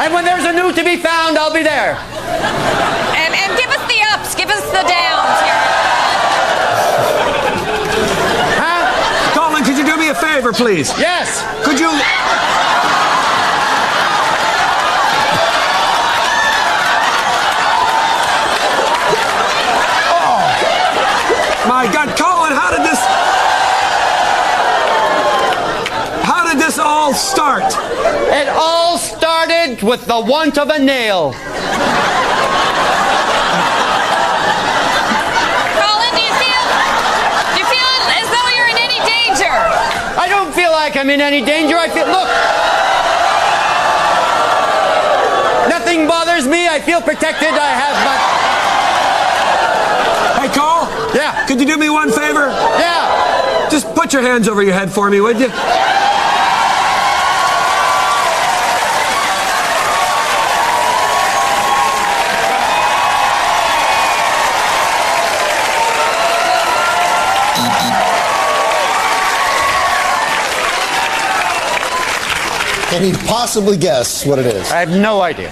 And when there's a new to be found, I'll be there. And give us the ups, give us the downs here. Huh? Colin, could you do me a favor, please? Yes. Could you... Oh, my God, Colin, how did this all start? It all started bent with the want of a nail. Colin, do you feel as though you're in any danger? I don't feel like I'm in any danger. I feel, look. Nothing bothers me. I feel protected. I have my... Hey, Cole? Yeah. Could you do me one favor? Yeah. Just put your hands over your head for me, would you? Can he possibly guess what it is? I have no idea.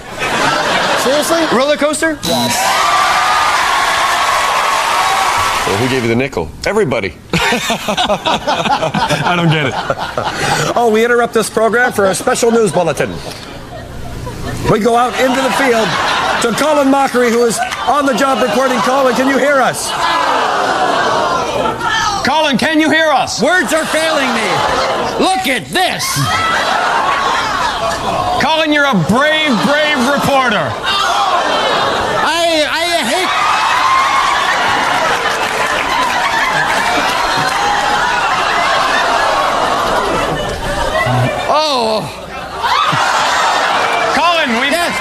Seriously? Roller coaster? Yes. Well, who gave you the nickel? Everybody. I don't get it. Oh, we interrupt this program for a special news bulletin. We go out into the field to Colin Mochrie, who is on the job reporting. Colin, can you hear us? Colin, can you hear us? Words are failing me. Look at this. Colin, you're a brave, brave reporter. I hate... Oh. Colin, Yes.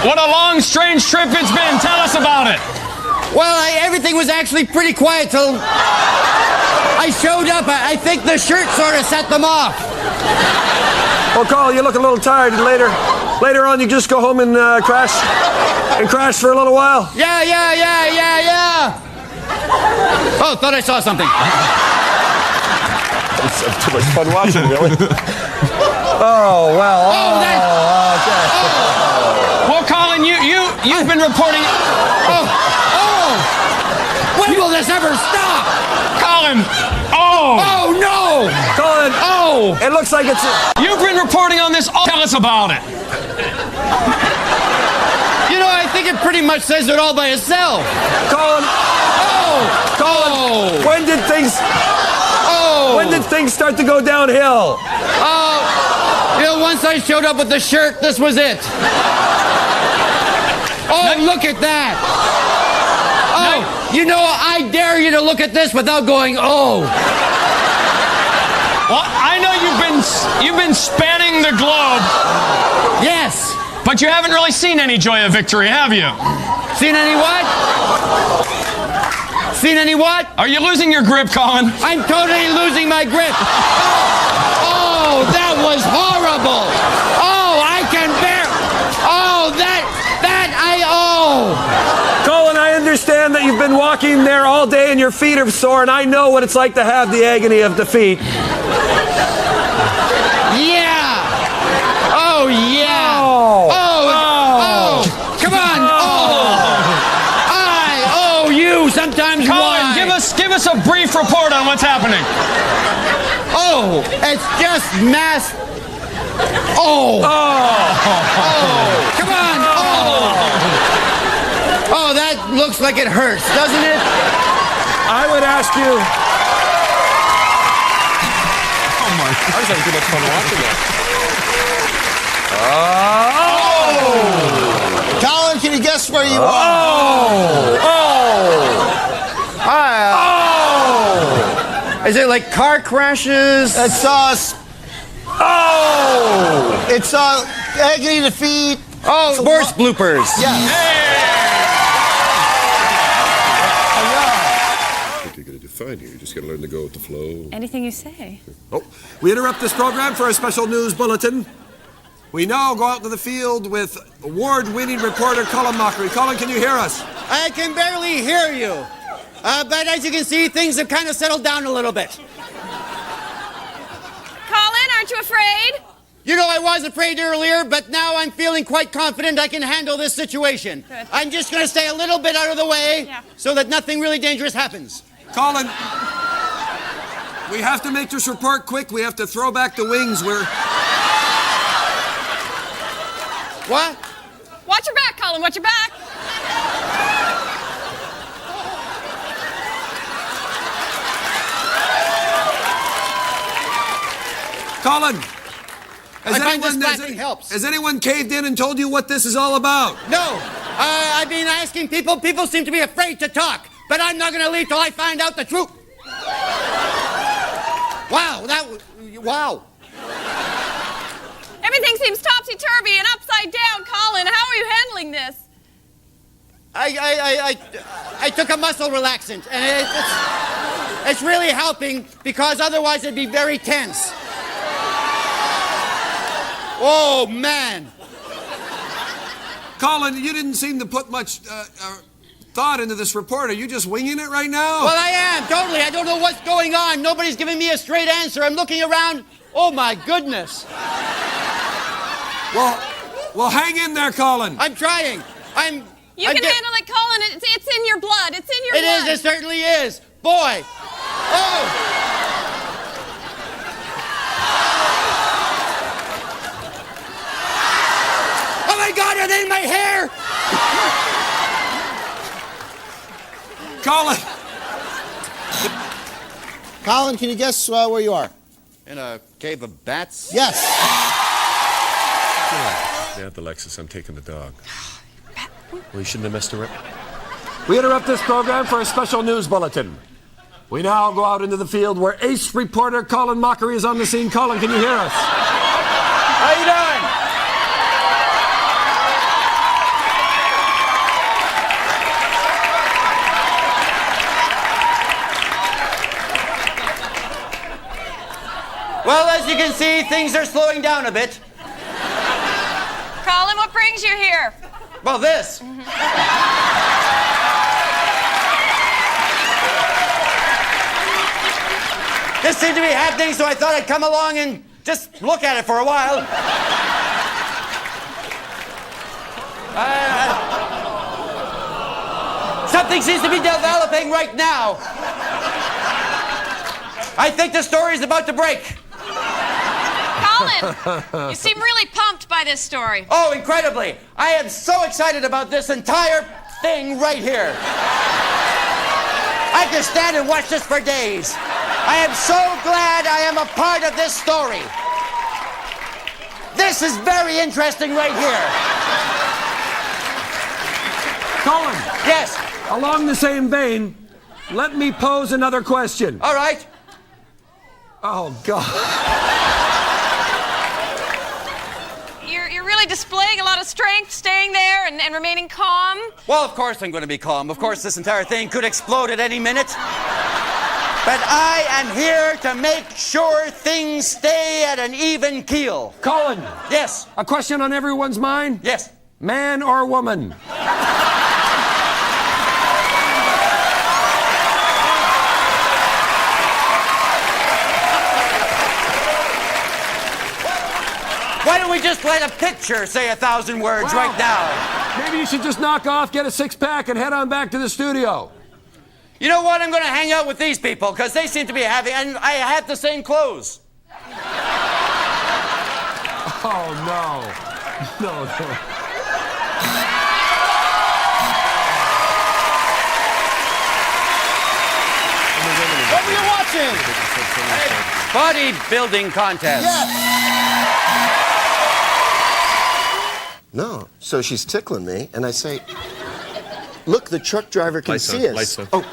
what a long, strange trip it's been. Tell us about it. Well, everything was actually pretty quiet till I showed up. I think the shirt sort of set them off. Well, Colin, you look a little tired. Later on, you just go home and crash for a little while. Yeah. Oh, thought I saw something. It's too much fun watching, really. Oh, well. Okay. Well, Colin, you've been reporting. When will this ever stop? Colin. Oh no! Colin. Oh! It looks like it's. You've been reporting on this. Tell us about it. You know, I think it pretty much says it all by itself. Colin. Colin. When did things start to go downhill? You know, once I showed up with the shirt, this was it. Oh, look at that. Oh, you know, I dare you to look at this without going, oh. Well, I know you've been spanning the globe. Yes. But you haven't really seen any joy of victory, have you? Seen any what? Seen any what? Are you losing your grip, Colin? I'm totally losing my grip. Oh, that was horrible. Oh, I can bear. Oh, Colin, I understand that you've been walking there all day and your feet are sore, and I know what it's like to have the agony of defeat. Yeah. Oh, yeah. Oh. Come on. I owe you sometimes. Colin, why? give us a brief report on what's happening. Oh, it's just mass. Oh. Come on. Oh, that looks like it hurts, doesn't it? I would ask you. Oh my! I was having too much fun watching that. Colin, can you guess where you are? Is it like car crashes? It's agony defeat. Oh, sports bloopers. Yes. I think you're going to do fine here. You just got to learn to go with the flow. Anything you say. Oh, we interrupt this program for a special news bulletin. We now go out to the field with award-winning reporter Colin Mochrie. Colin, can you hear us? I can barely hear you. But as you can see, things have kind of settled down a little bit. Colin, aren't you afraid? You know, I was afraid earlier, but now I'm feeling quite confident I can handle this situation. Good. I'm just going to stay a little bit out of the way so that nothing really dangerous happens. Colin, we have to make this report quick. We have to throw back the wings. What? Watch your back, Colin. Watch your back. Colin, Has I find this anyone- laughing helps. Has anyone caved in and told you what this is all about? No. I've been asking people. People seem to be afraid to talk. But I'm not going to leave till I find out the truth. Wow. Everything seems topsy-turvy and upside down, Colin. How are you handling this? I took a muscle relaxant, and it's really helping because otherwise it'd be very tense. Oh, man. Colin, you didn't seem to put much thought into this report. Are you just winging it right now? Well, I am, totally. I don't know what's going on. Nobody's giving me a straight answer. I'm looking around. Oh, my goodness. Well, hang in there, Colin. I'm trying. You can handle it, Colin. It's in your blood. It's in your blood. It is. It certainly is. Boy. Oh. Oh, my God, are they in my hair? Colin. Colin, can you guess where you are? In a cave of bats? Yes. Yeah, the Lexus. I'm taking the dog. Well, you shouldn't have messed around. We interrupt this program for a special news bulletin. We now go out into the field where ace reporter Colin Mochrie is on the scene. Colin, can you hear us? How you doing? Well, as you can see, things are slowing down a bit. Colin, what brings you here? Well, this. This seemed to be happening, so I thought I'd come along and just look at it for a while. Something seems to be developing right now. I think the story's about to break. Colin, you seem really pumped by this story. Oh, incredibly. I am so excited about this entire thing right here. I could stand and watch this for days. I am so glad I am a part of this story. This is very interesting right here. Colin. Yes. Along the same vein, let me pose another question. All right. Oh, God. You're really displaying a lot of strength, staying there and remaining calm. Well, of course I'm going to be calm. Of course this entire thing could explode at any minute. But I am here to make sure things stay at an even keel. Colin. Yes. A question on everyone's mind? Yes. Man or woman? Why don't we just let a picture say 1,000 words right now? Maybe you should just knock off, get a six-pack, and head on back to the studio. You know what? I'm going to hang out with these people because they seem to be having, and I have the same clothes. Oh, no. No. What were you watching? Bodybuilding contest. Yes. No. So she's tickling me, and I say, look, the truck driver can see us. Lights on. Oh.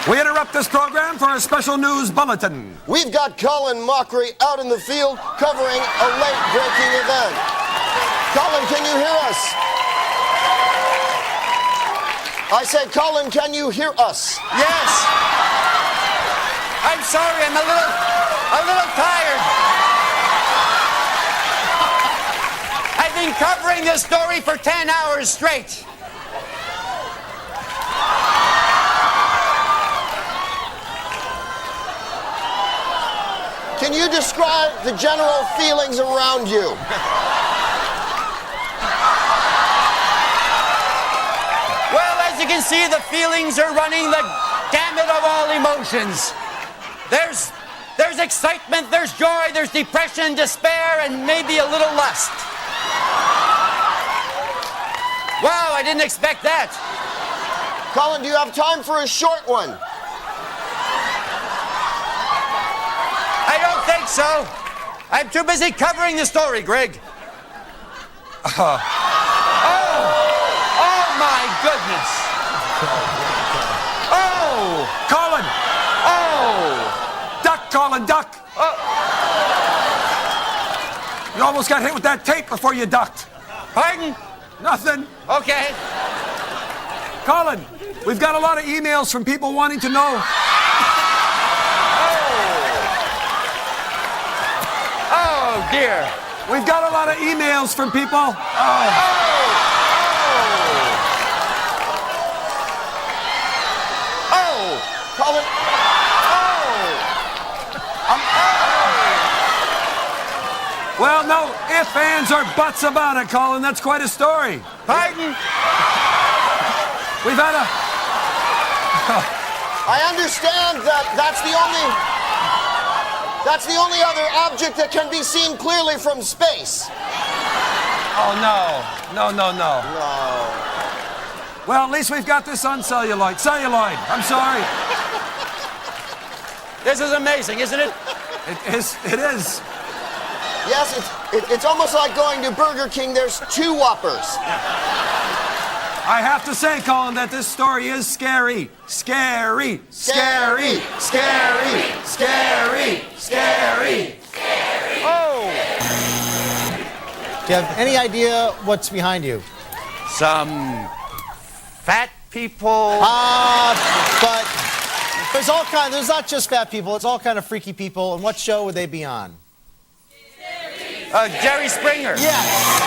We interrupt this program for a special news bulletin. We've got Colin Mochrie out in the field covering a late-breaking event. Colin, can you hear us? I said, Colin, can you hear us? Yes. I'm sorry, I'm a little tired. I've been covering this story for 10 hours straight. Can you describe the general feelings around you? Well, as you can see, the feelings are running the gamut of all emotions. There's excitement, there's joy, there's depression, despair, and maybe a little lust. Wow, I didn't expect that. Colin, do you have time for a short one? I don't think So, I'm too busy covering the story, Greg. Oh my goodness. Oh, Colin! oh. Duck, Colin, duck! You almost got hit with that tape before you ducked. Pardon? Nothing. Okay. Colin, we've got a lot of emails from people wanting to know. Oh dear. We've got a lot of emails from people. Colin. Well, no ifs, ands, or buts about it, Colin. That's quite a story. Pardon? We've had a... I understand that that's the only other object that can be seen clearly from space. Oh, no. No. Well, at least we've got this on celluloid. Celluloid. I'm sorry. This is amazing, isn't it? It is. Yes, it's almost like going to Burger King. There's 2 Whoppers. I have to say, Colin, that this story is scary. Scary. Scary. Scary. Scary. Scary. Oh. Do you have any idea what's behind you? Some fat people. But there's all kind. There's not just fat people. It's all kind of freaky people. And what show would they be on? Jerry Springer. Yes.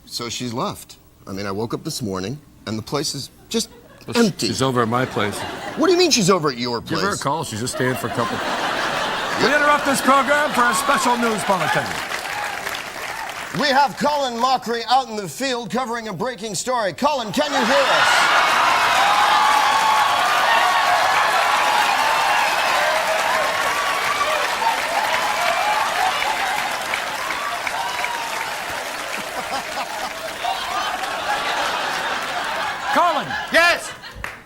So she's left. I mean, I woke up this morning, and the place is just empty. She's over at my place. What do you mean she's over at your place? Give her a call. She's just staying for a couple. We interrupt this program for a special news bulletin. We have Colin Mochrie out in the field covering a breaking story. Colin, can you hear us? Colin. Yes.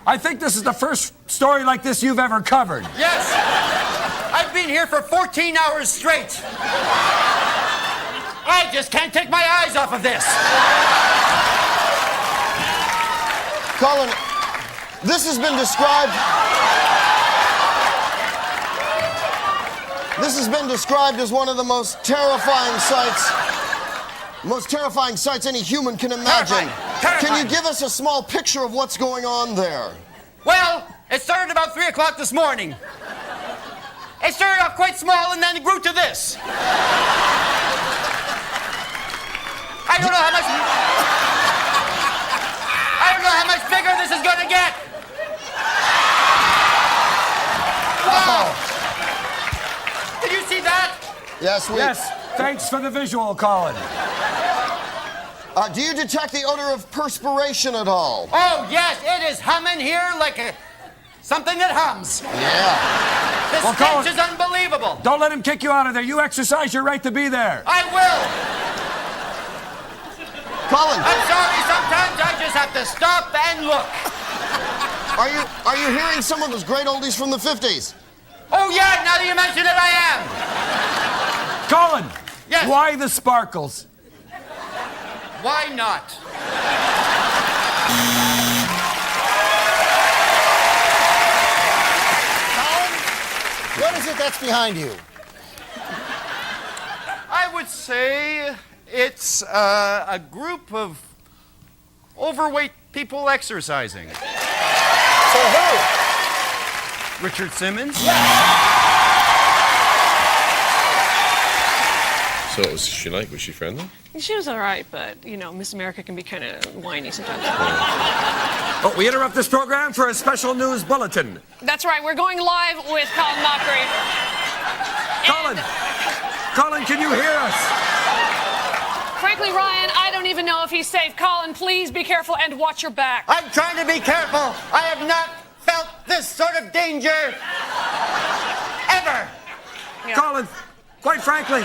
I think this is the first story like this you've ever covered. Yes. I've been here for 14 hours straight. I just can't take my eyes off of this. Colin, this has been described... This has been described as one of the most terrifying sights any human can imagine. Terrifying. Can you give us a small picture of what's going on there? Well, it started about 3 o'clock this morning. It started off quite small and then it grew to this. I don't know how much bigger this is going to get. Wow. Did you see that? Yes, Yes. Thanks for the visual, Colin. Do you detect the odor of perspiration at all? Oh, yes, it is humming here like something that hums. Yeah. This Well, stench Colin- is unbelievable. Don't let him kick you out of there. You exercise your right to be there. I will. Colin, I'm sorry, sometimes I just have to stop and look. are you hearing some of those great oldies from the 50s? Oh, yeah, now that you mention it, I am. Colin. Yes. Why the sparkles? Why not? What is it that's behind you? I would say it's a group of overweight people exercising. For who? Richard Simmons? So what was she like? Was she friendly? She was all right, but, you know, Miss America can be kind of whiny sometimes. Oh, we interrupt this program for a special news bulletin. That's right. We're going live with Colin Mochrie. Colin, can you hear us? Frankly, Ryan, I don't even know if he's safe. Colin, please be careful and watch your back. I'm trying to be careful. I have not felt this sort of danger ever. Yeah. Colin, quite frankly.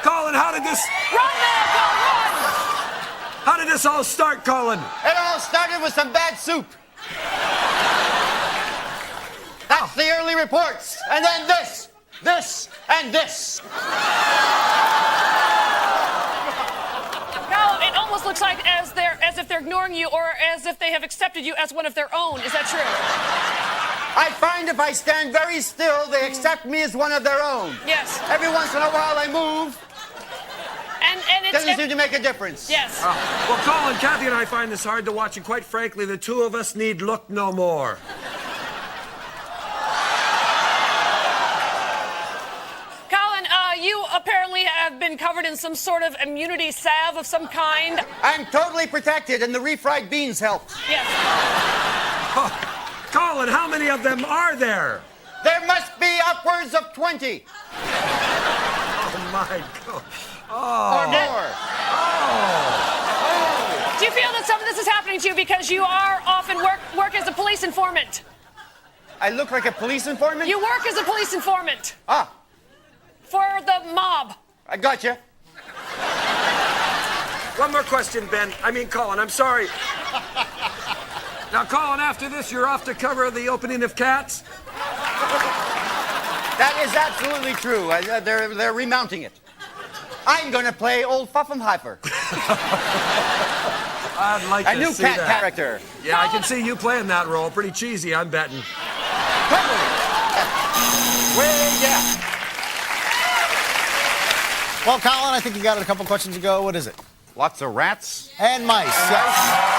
Colin, how did this... Run now, Colin, run! How did this all start, Colin? It all started with some bad soup. That's the early reports. And then this, and this. Now, it almost looks like as if they're ignoring you or as if they have accepted you as one of their own. Is that true? I find if I stand very still, they accept me as one of their own. Yes. Every once in a while I move. And it doesn't seem to make a difference. Yes. Well, Colin, Kathy and I find this hard to watch, and quite frankly, the two of us need look no more. Colin, you apparently have been covered in some sort of immunity salve of some kind. I'm totally protected, and the refried beans help. Yes. Oh, Colin, how many of them are there? There must be upwards of 20. Oh, my God. Or more. Do you feel that some of this is happening to you because you are often work as a police informant? I look like a police informant? You work as a police informant. Ah. For the mob. I gotcha. One more question, Colin, I'm sorry. Now, Colin, after this, you're off to cover the opening of Cats? That is absolutely true. They're remounting it. I'm going to play old Pfeffenheifer. I'd like a to new see cat that. character. Yeah, I can see you playing that role. Pretty cheesy, I'm betting. Yeah. Well, Colin, I think you got it a couple questions ago. What is it? Lots of rats. And mice. Yes.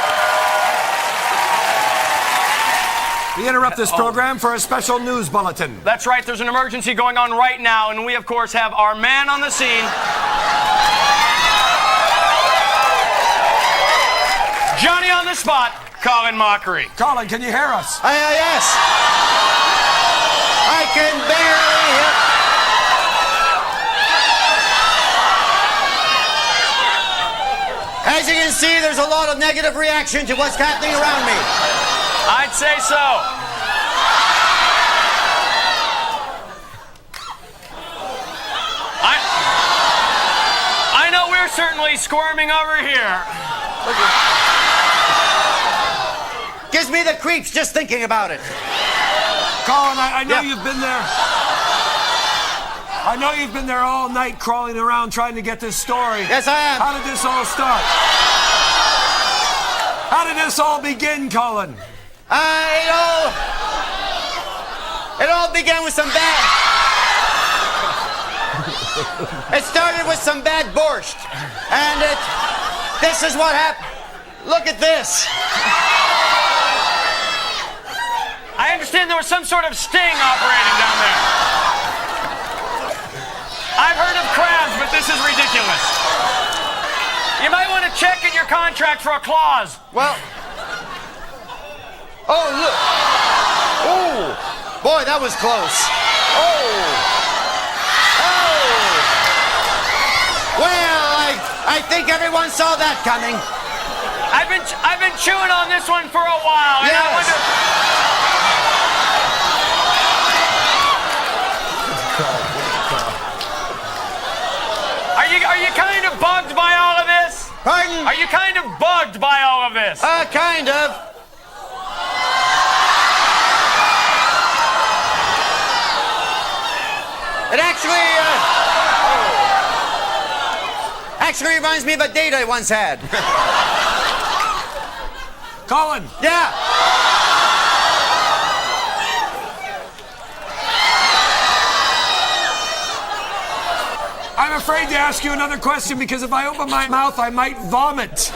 We interrupt this program for a special news bulletin. That's right, there's an emergency going on right now, and we, of course, have our man on the scene. Johnny on the spot, Colin Mochrie. Colin, can you hear us? Yes. I can barely hear. As you can see, there's a lot of negative reaction to what's happening around me. I'd say so. I know we're certainly squirming over here. Gives me the creeps just thinking about it. Colin, I know you've been there. I know you've been there all night crawling around trying to get this story. Yes, I am. How did this all start? How did this all begin, Colin? It all began with some bad. It started with some bad borscht, and this is what happened. Look at this. I understand there was some sort of sting operating down there. I've heard of crabs, but this is ridiculous. You might want to check in your contract for a clause. Well. Oh, look. Oh, boy, that was close. Well, I think everyone saw that coming. I've been chewing on this one for a while, and yes. I wonder. Are you kind of bugged by all of this? Pardon? Are you kind of bugged by all of this? Kind of. It actually reminds me of a date I once had. Colin. Yeah. I'm afraid to ask you another question because if I open my mouth, I might vomit.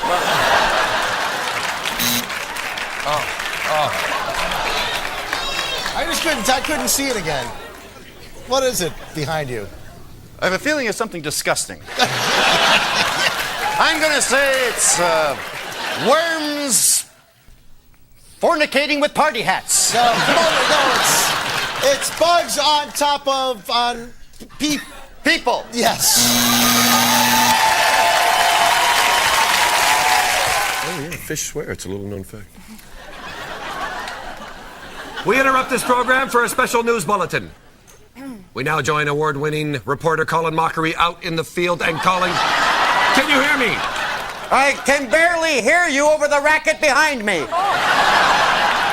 I couldn't see it again. What is it behind you? I have a feeling it's something disgusting. I'm going to say it's worms fornicating with party hats. No, it's bugs on top of people. Yes. Oh, yeah, fish swear. It's a little known fact. We interrupt this program for a special news bulletin. We now join award-winning reporter Colin Mochrie out in the field. And Colin, can you hear me? I can barely hear you over the racket behind me.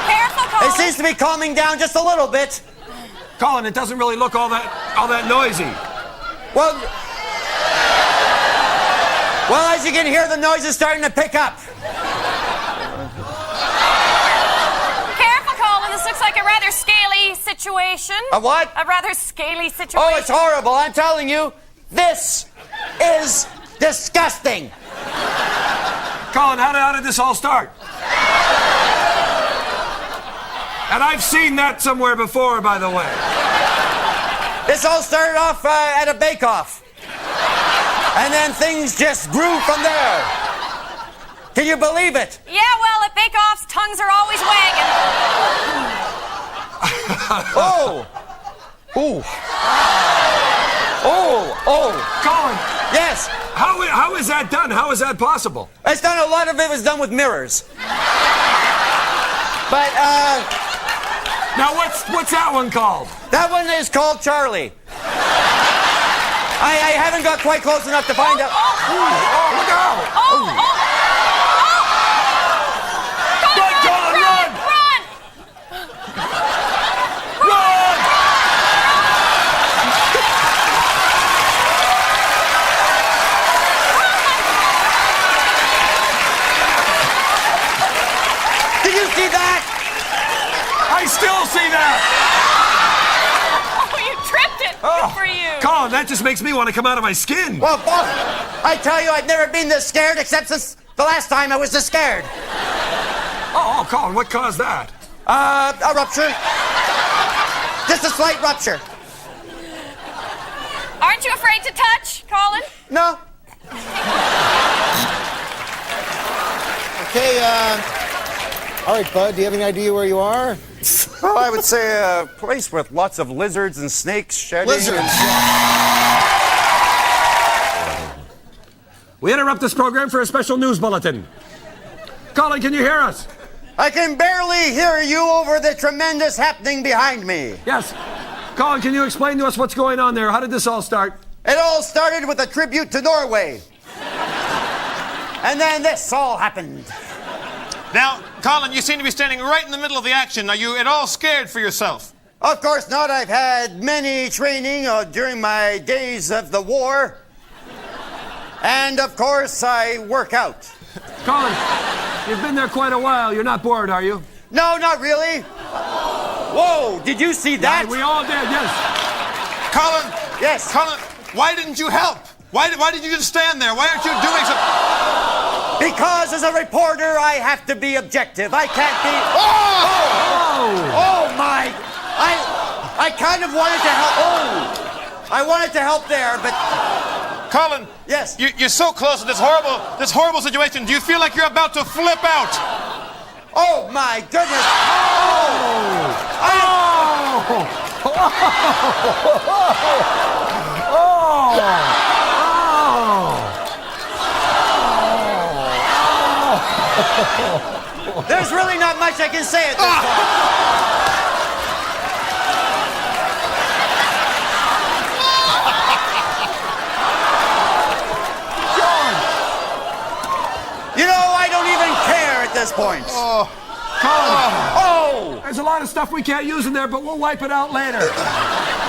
Careful, Colin. It seems to be calming down just a little bit. Colin, it doesn't really look all that noisy. Well, as you can hear, the noise is starting to pick up. Careful, Colin. This looks like a rather scaly situation. A what? A rather scaly situation. Oh, it's horrible. I'm telling you, this is disgusting. Colin, how did this all start? And I've seen that somewhere before, by the way. This all started off at a bake-off. And then things just grew from there. Can you believe it? Yeah, well, at bake-offs, tongues are always wagging. Oh! Ooh. Oh! Colin! Yes! How is that done? How is that possible? It's done, a lot of it was done with mirrors. But, Now, what's that one called? that one is called Charlie. I haven't got quite close enough to find out. Look out! Run, Colin, run! Run! Did you see that? I still see that! Oh, you tripped it. Good for you. Colin, that just makes me want to come out of my skin. Well, boss, I tell you, I've never been this scared except since the last time I was this scared. Oh, Colin, what caused that? A rupture. Just a slight rupture. Aren't you afraid to touch, Colin? No. Okay, all right, Bud, do you have any idea where you are? Well, I would say a place with lots of lizards and snakes shedding. Lizards. We interrupt this program for a special news bulletin. Colin, can you hear us? I can barely hear you over the tremendous happening behind me. Yes. Colin, can you explain to us what's going on there? How did this all start? It all started with a tribute to Norway. And then this all happened. Now, Colin, you seem to be standing right in the middle of the action. Are you at all scared for yourself? Of course not. I've had many training during my days of the war. And of course, I work out. Colin, you've been there quite a while. You're not bored, are you? No, not really. Whoa, did you see that? Yeah, we all did, yes. Colin! Yes. Colin, why didn't you help? Why did you just stand there? Why aren't you doing something? Because as a reporter, I have to be objective. I can't be... Oh my... I kind of wanted to help... I wanted to help there, but... Colin. Yes. You're so close to this horrible situation. Do you feel like you're about to flip out? Oh my goodness. There's really not much I can say at this point. You know, I don't even care at this point. Colin, there's a lot of stuff we can't use in there, but we'll wipe it out later.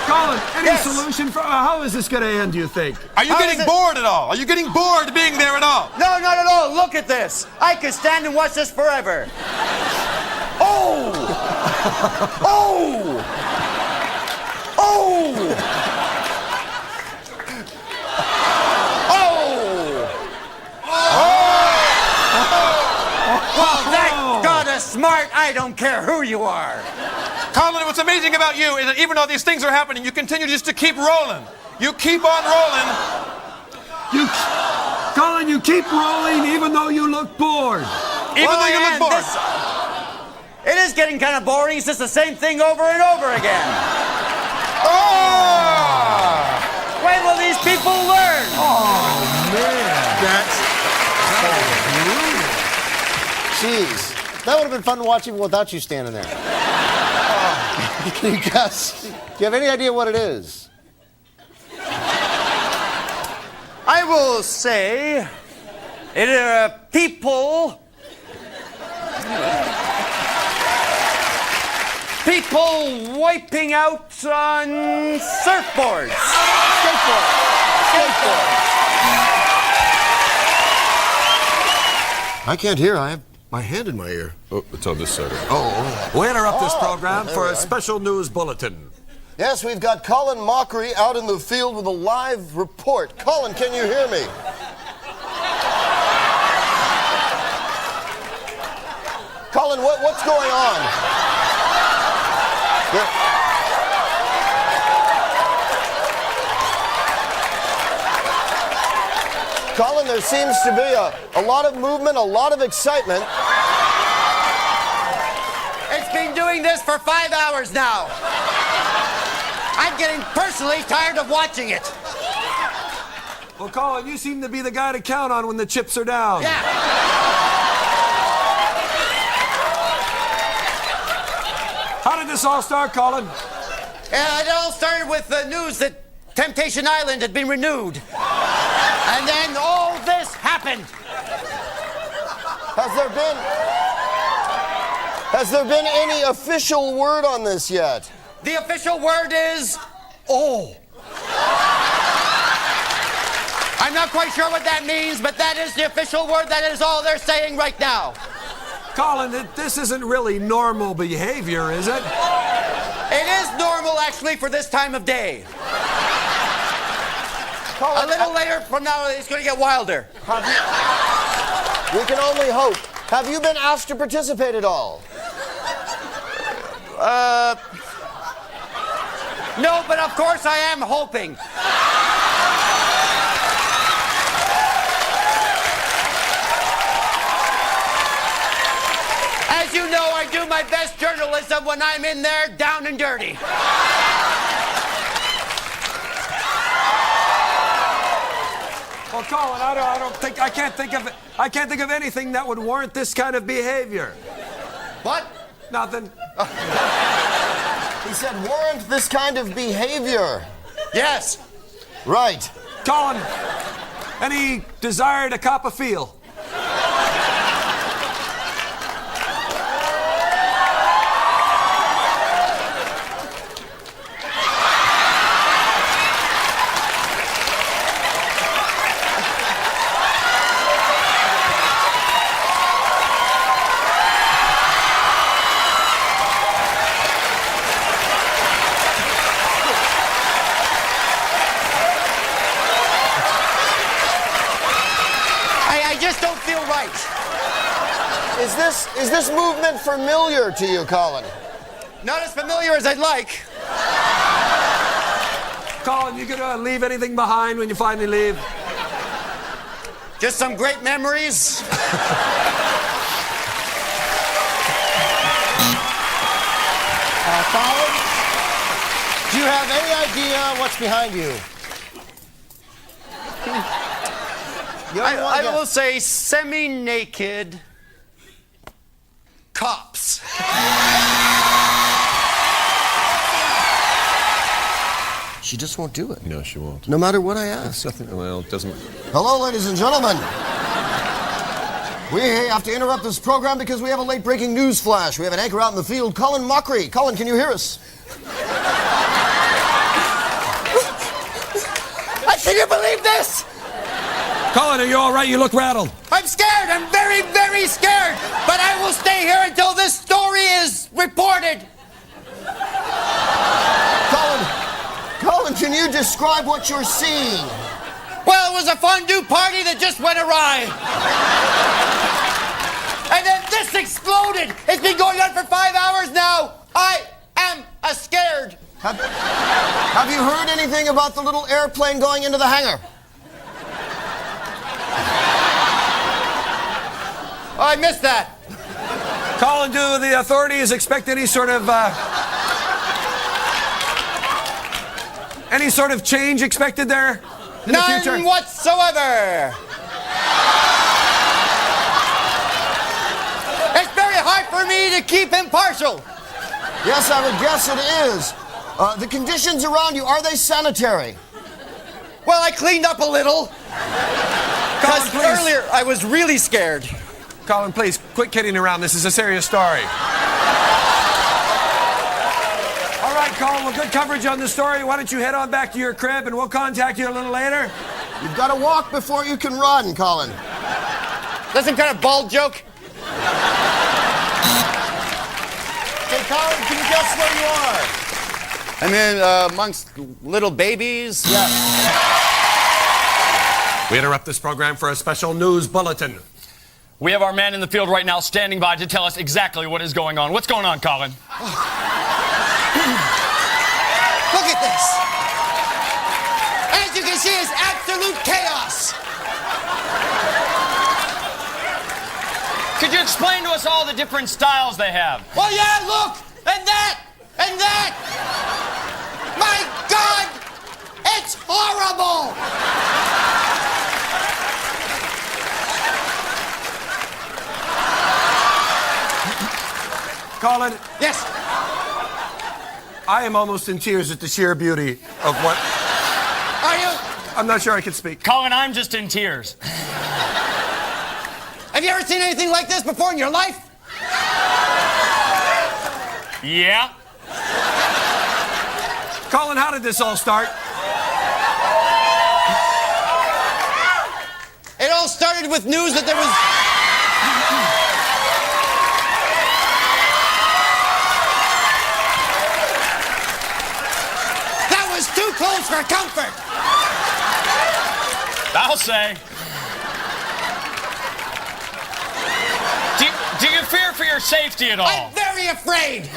Colin, any solution for how is this going to end, do you think? Are you getting bored at all? Are you getting bored being there at all? No, not at all. Look at this. I could stand and watch this forever. Oh! Oh! Oh! Well, that got us smart. I don't care who you are. Colin, what's amazing about you is that even though these things are happening, you continue just to keep rolling. You keep on rolling. Colin, you keep rolling even though you look bored. Even though you look bored. It is getting kind of boring. It's just the same thing over and over again. When will these people learn? Oh, man. Jeez. That would have been fun to watch even without you standing there. Can you guess? Do you have any idea what it is? I will say People wiping out on surfboards. Skateboards. I can't hear. I have my hand in my ear. Oh, it's on this side. We interrupt this program for a special news bulletin. Yes, we've got Colin Mochrie out in the field with a live report. Colin, can you hear me? Colin, what's going on? Colin, there seems to be a lot of movement, a lot of excitement. It's been doing this for 5 hours now. I'm getting personally tired of watching it. Well, Colin, you seem to be the guy to count on when the chips are down. Yeah. How did this all start, Colin? It all started with the news that Temptation Island had been renewed. And then all this happened. Has there been any official word on this yet? The official word is, oh. I'm not quite sure what that means, but that is the official word. That is all they're saying right now. Colin, this isn't really normal behavior, is it? It is normal, actually, for this time of day. Colin, a little later from now, it's going to get wilder. We can only hope. Have you been asked to participate at all? No, but of course I am hoping. As you know, I do my best journalism when I'm in there down and dirty. Well, Colin, I can't think of anything that would warrant this kind of behavior. What? Nothing. He said warrant this kind of behavior. Yes. Right. Colin, any desire to cop a feel? Is this movement familiar to you, Colin? Not as familiar as I'd like. Colin, you gonna leave anything behind when you finally leave? Just some great memories. Colin, do you have any idea what's behind you? I will say semi-naked cops. She just won't do it. No, she won't. No matter what I ask. Well, it doesn't. Hello, ladies and gentlemen. We have to interrupt this program because we have a late breaking news flash. We have an anchor out in the field, Colin Mochrie. Colin, can you hear us? Can you believe this? Colin, are you all right? You look rattled. I'm scared. I'm very, very scared. But I will stay here until this story is reported. Colin, can you describe what you're seeing? Well, it was a fondue party that just went awry. And then this exploded. It's been going on for 5 hours now. I am scared. Have you heard anything about the little airplane going into the hangar? I missed that. Colin, do the authorities expect any sort of change expected there in the future? None whatsoever. It's very hard for me to keep impartial. Yes, I would guess it is. The conditions around you, are they sanitary? Well, I cleaned up a little. Colin, please. Earlier, I was really scared. Colin, please, quit kidding around. This is a serious story. All right, Colin, well, good coverage on the story. Why don't you head on back to your crib, and we'll contact you a little later. You've got to walk before you can run, Colin. That's some kind of bald joke. Hey, Colin, can you guess where you are? I'm in amongst little babies. Yes. We interrupt this program for a special news bulletin. We have our man in the field right now standing by to tell us exactly what is going on. What's going on, Colin? Look at this. As you can see, it's absolute chaos. Could you explain to us all the different styles they have? Well, yeah, look, and that, and that. My God, it's horrible. Colin? Yes. I am almost in tears at the sheer beauty of what... Are you? I'm not sure I can speak. Colin, I'm just in tears. Have you ever seen anything like this before in your life? Yeah. Colin, how did this all start? It all started with news that there was... That was too close for comfort. I'll say. Do you fear for your safety at all? I'm very afraid.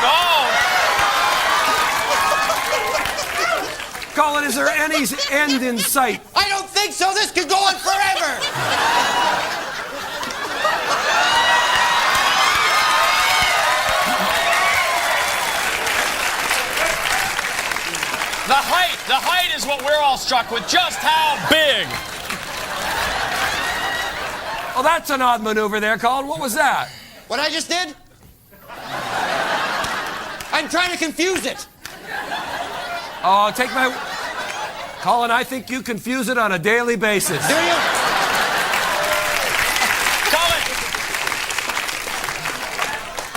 Oh. Colin, is there any end in sight? I don't think so. This could go on forever. The height is what we're all struck with. Just how big. Oh, that's an odd maneuver there, Colin. What was that? What I just did? I'm trying to confuse it. Oh, take my... Colin, I think you confuse it on a daily basis. Do you? Colin!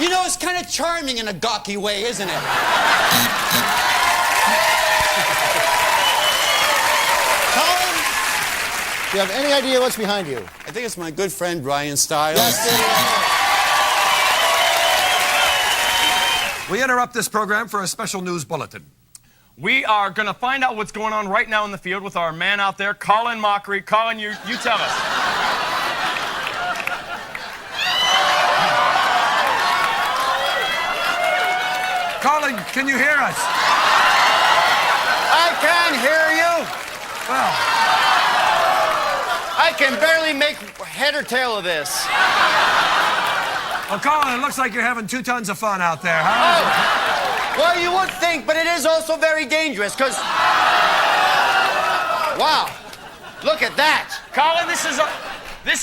You know, it's kind of charming in a gawky way, isn't it? Colin, do you have any idea what's behind you? I think it's my good friend Ryan Stiles. Yes, it is. We interrupt this program for a special news bulletin. We are going to find out what's going on right now in the field with our man out there, Colin Mochrie. Colin, you tell us. Colin, can you hear us? I can hear you. Well, I can barely make head or tail of this. well, Colin, it looks like you're having 2 tons of fun out there, huh? Oh. Well, you would think, but it is also very dangerous, because... Wow. Look at that. Colin, this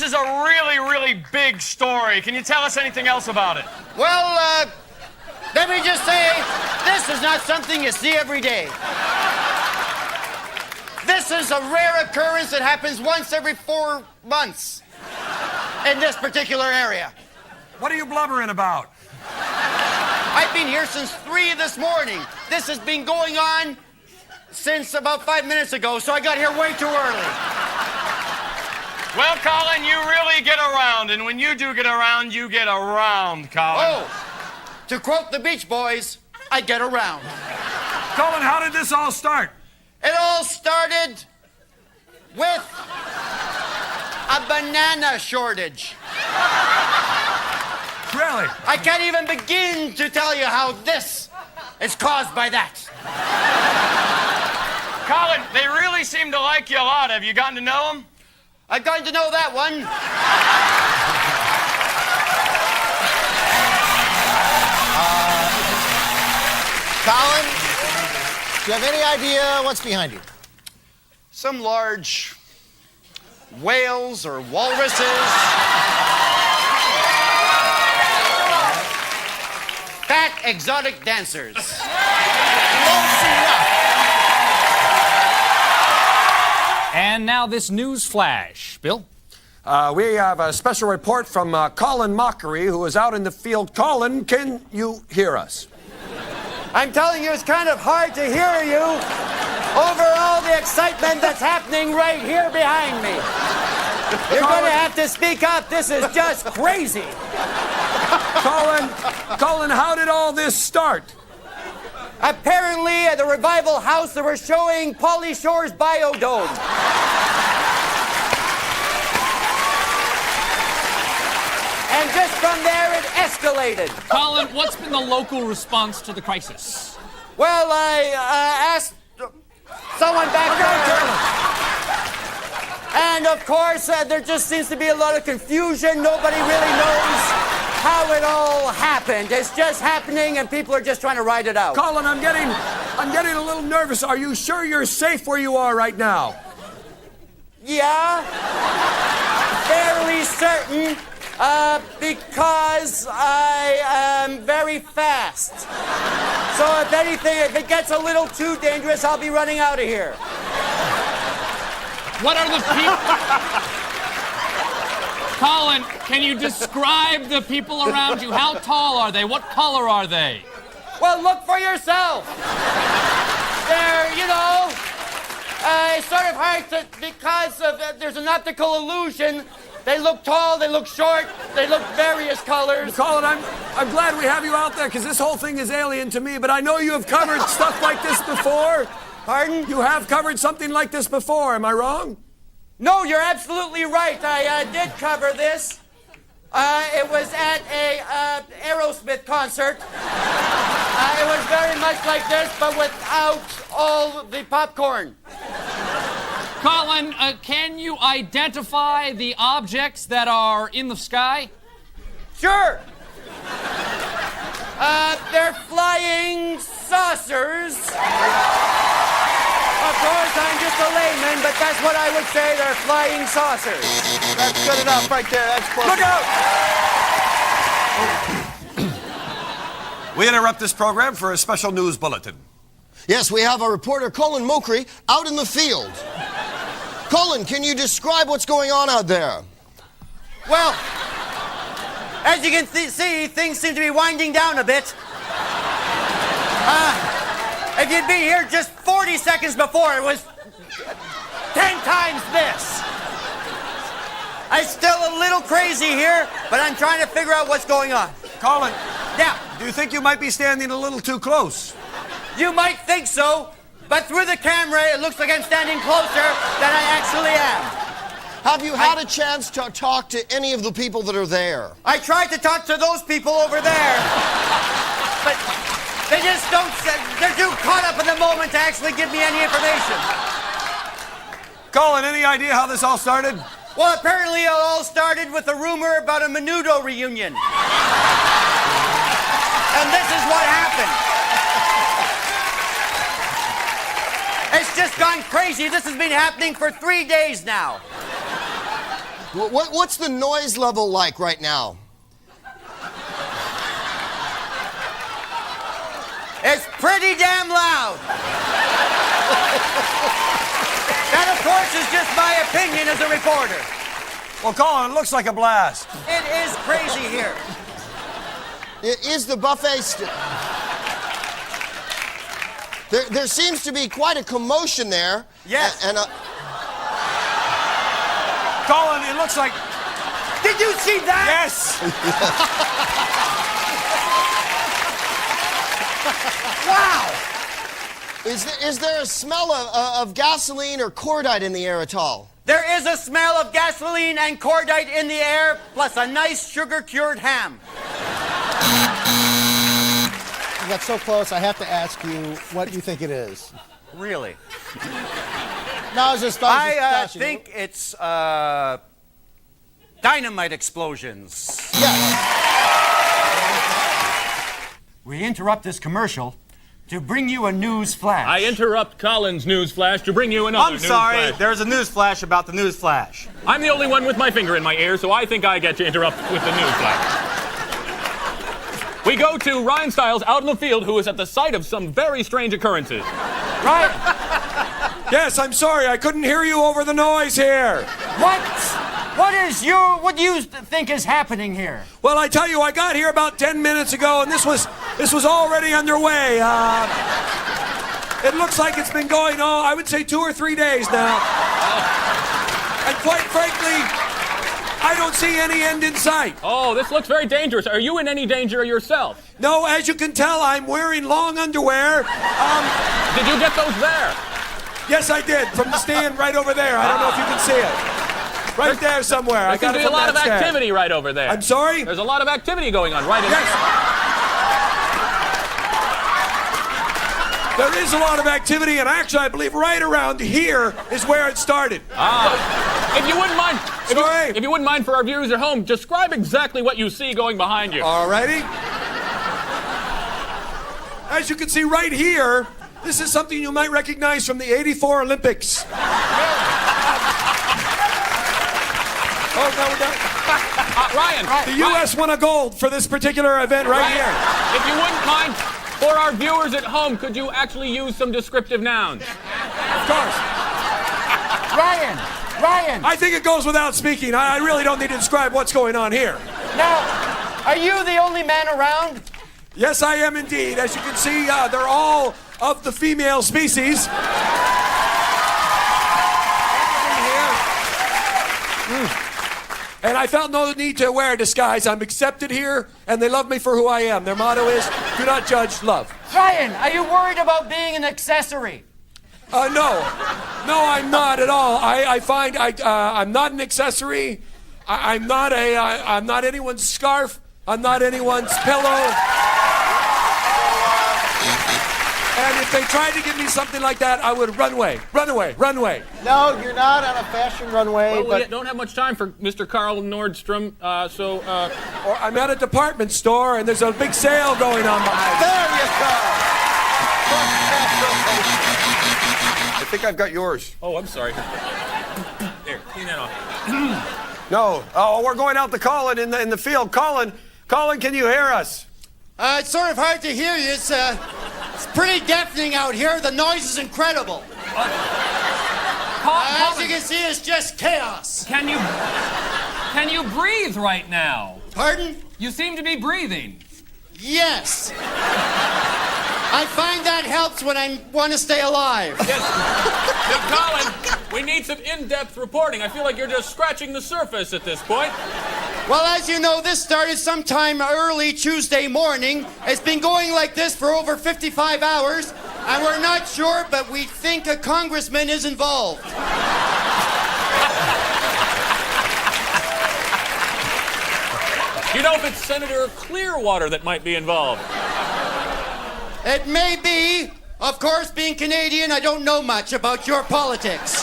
is a really, really big story. Can you tell us anything else about it? Well, let me just say, this is not something you see every day. This is a rare occurrence that happens once every 4 months in this particular area. What are you blubbering about? I've been here since 3 this morning. This has been going on since about 5 minutes ago, so I got here way too early. Well, Colin, you really get around, and when you do get around, you get around, Colin. Oh, to quote the Beach Boys, I get around. Colin, how did this all start? It all started with a banana shortage. Really? I can't even begin to tell you how this is caused by that. Colin, they really seem to like you a lot. Have you gotten to know them? I've gotten to know that one. Colin, do you have any idea what's behind you? Some large whales or walruses. Fat exotic dancers. And And now this news flash. Bill? We have a special report from Colin Mochrie, who is out in the field. Colin, can you hear us? I'm telling you, it's kind of hard to hear you over all the excitement that's happening right here behind me. You're going to have to speak up. This is just crazy. Colin, how did all this start? Apparently, at the Revival House, they were showing Pauly Shore's Biodome. And just from there, it escalated. Colin, what's been the local response to the crisis? Well, I asked someone back there. And of course, there just seems to be a lot of confusion. Nobody really knows how it all happened. It's just happening, and people are just trying to ride it out. Colin, I'm getting a little nervous. Are you sure you're safe where you are right now? Yeah, fairly certain, because I am very fast. So if anything, if it gets a little too dangerous, I'll be running out of here. What are the people... Colin, can you describe the people around you? How tall are they? What color are they? Well, look for yourself. They're, sort of hard to, because of, there's an optical illusion. They look tall, they look short, they look various colors. Colin, I'm glad we have you out there, because this whole thing is alien to me, but I know you have covered stuff like this before. Pardon? You have covered something like this before, am I wrong? No, you're absolutely right. I did cover this. It was at a Aerosmith concert. It was very much like this, but without all the popcorn. Colin, can you identify the objects that are in the sky? Sure. They're flying saucers. Of course, I'm just a layman, but that's what I would say. They're flying saucers. That's good enough right there. That's close. Look out! We interrupt this program for a special news bulletin. Yes, we have our reporter, Colin Mochrie, out in the field. Colin, can you describe what's going on out there? Well, as you can see, things seem to be winding down a bit. If you'd been here just 40 seconds before, it was 10 times this. I'm still a little crazy here, but I'm trying to figure out what's going on. Colin. Yeah. Do you think you might be standing a little too close? You might think so, but through the camera, it looks like I'm standing closer than I actually am. Have you had a chance to talk to any of the people that are there? I tried to talk to those people over there, but they just don't, they're too caught up in the moment to actually give me any information. Colin, any idea how this all started? Well, apparently it all started with a rumor about a Menudo reunion. And this is what happened. It's just gone crazy. This has been happening for 3 days now. What's the noise level like right now? It's pretty damn loud. That, of course, is just my opinion as a reporter. Well, Colin, it looks like a blast. It is crazy here. Is the buffet there seems to be quite a commotion there. Yes. Colin, it looks like... Did you see that? Yes! Wow! Is there a smell of gasoline or cordite in the air at all? There is a smell of gasoline and cordite in the air, plus a nice sugar-cured ham. You got so close, I have to ask you what you think it is. Really? No, I was just I think it's dynamite explosions. Yes. We interrupt this commercial to bring you a news flash. I interrupt Colin's news flash to bring you another I'm news sorry, flash. there's a news flash about the news flash. I'm the only one with my finger in my ear, so I think I get to interrupt with the news flash. We go to Ryan Stiles out in the field, who is at the site of some very strange occurrences. Right. Yes, I'm sorry. I couldn't hear you over the noise here. What do you think is happening here? Well, I tell you, I got here about 10 minutes ago, and this was already underway. It looks like it's been going on, I would say 2 or 3 days now. And quite frankly, I don't see any end in sight. Oh, this looks very dangerous. Are you in any danger yourself? No, as you can tell, I'm wearing long underwear. Did you get those there? Yes, I did, from the stand right over there. I don't know if you can see it. Right there somewhere. There seems to be a lot of activity right over there. I'm sorry? There's a lot of activity going on right in there. There is a lot of activity, and actually, I believe right around here is where it started. If you wouldn't mind, Sorry? if you wouldn't mind for our viewers at home, describe exactly what you see going behind you. Alrighty. As you can see right here, this is something you might recognize from the '84 Olympics. Oh, no, Ryan. The U.S. won a gold for this particular event right here. If you wouldn't mind, for our viewers at home, could you actually use some descriptive nouns? Of course. Ryan! I think it goes without speaking. I really don't need to describe what's going on here. Now, are you the only man around? Yes, I am indeed. As you can see, they're all of the female species. And I felt no need to wear a disguise. I'm accepted here, and they love me for who I am. Their motto is, do not judge, love. Ryan, are you worried about being an accessory? No, I'm not at all. I find I'm not an accessory. I'm not anyone's scarf. I'm not anyone's pillow. And if they tried to give me something like that, I would run away. No, you're not on a fashion runway. Well, but we don't have much time for Mr. Carl Nordstrom, Or I'm at a department store, and there's a big sale going on behind. there you go. I think I've got yours. Oh, I'm sorry. There, clean that off. No. Oh, we're going out to Colin in the field. Colin, can you hear us? It's sort of hard to hear you. It's pretty deafening out here. The noise is incredible. As you can see, it's just chaos. Can you breathe right now? Pardon? You seem to be breathing. Yes. I find that helps when I want to stay alive. Yes. Now, Colin, we need some in-depth reporting. I feel like you're just scratching the surface at this point. Well, as you know, this started sometime early Tuesday morning. It's been going like this for over 55 hours, and we're not sure, but we think a congressman is involved. You know if it's Senator Clearwater that might be involved? It may be. Of course, being Canadian, I don't know much about your politics.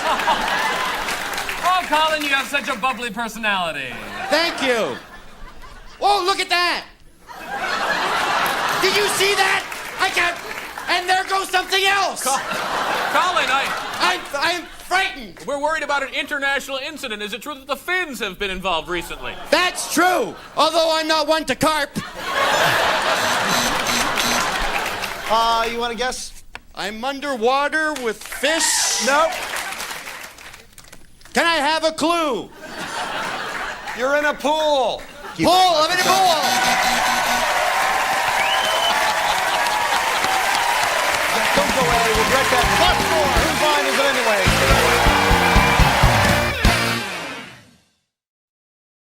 Oh, Colin, you have such a bubbly personality. Thank you. Oh, look at that. Did you see that? I can't. And there goes something else. Colin, I'm frightened. We're worried about an international incident. Is it true that the Finns have been involved recently? That's true. Although I'm not one to carp. You want to guess? I'm underwater with fish. Nope. Can I have a clue? You're in a pool. Pool. I'm in a pool.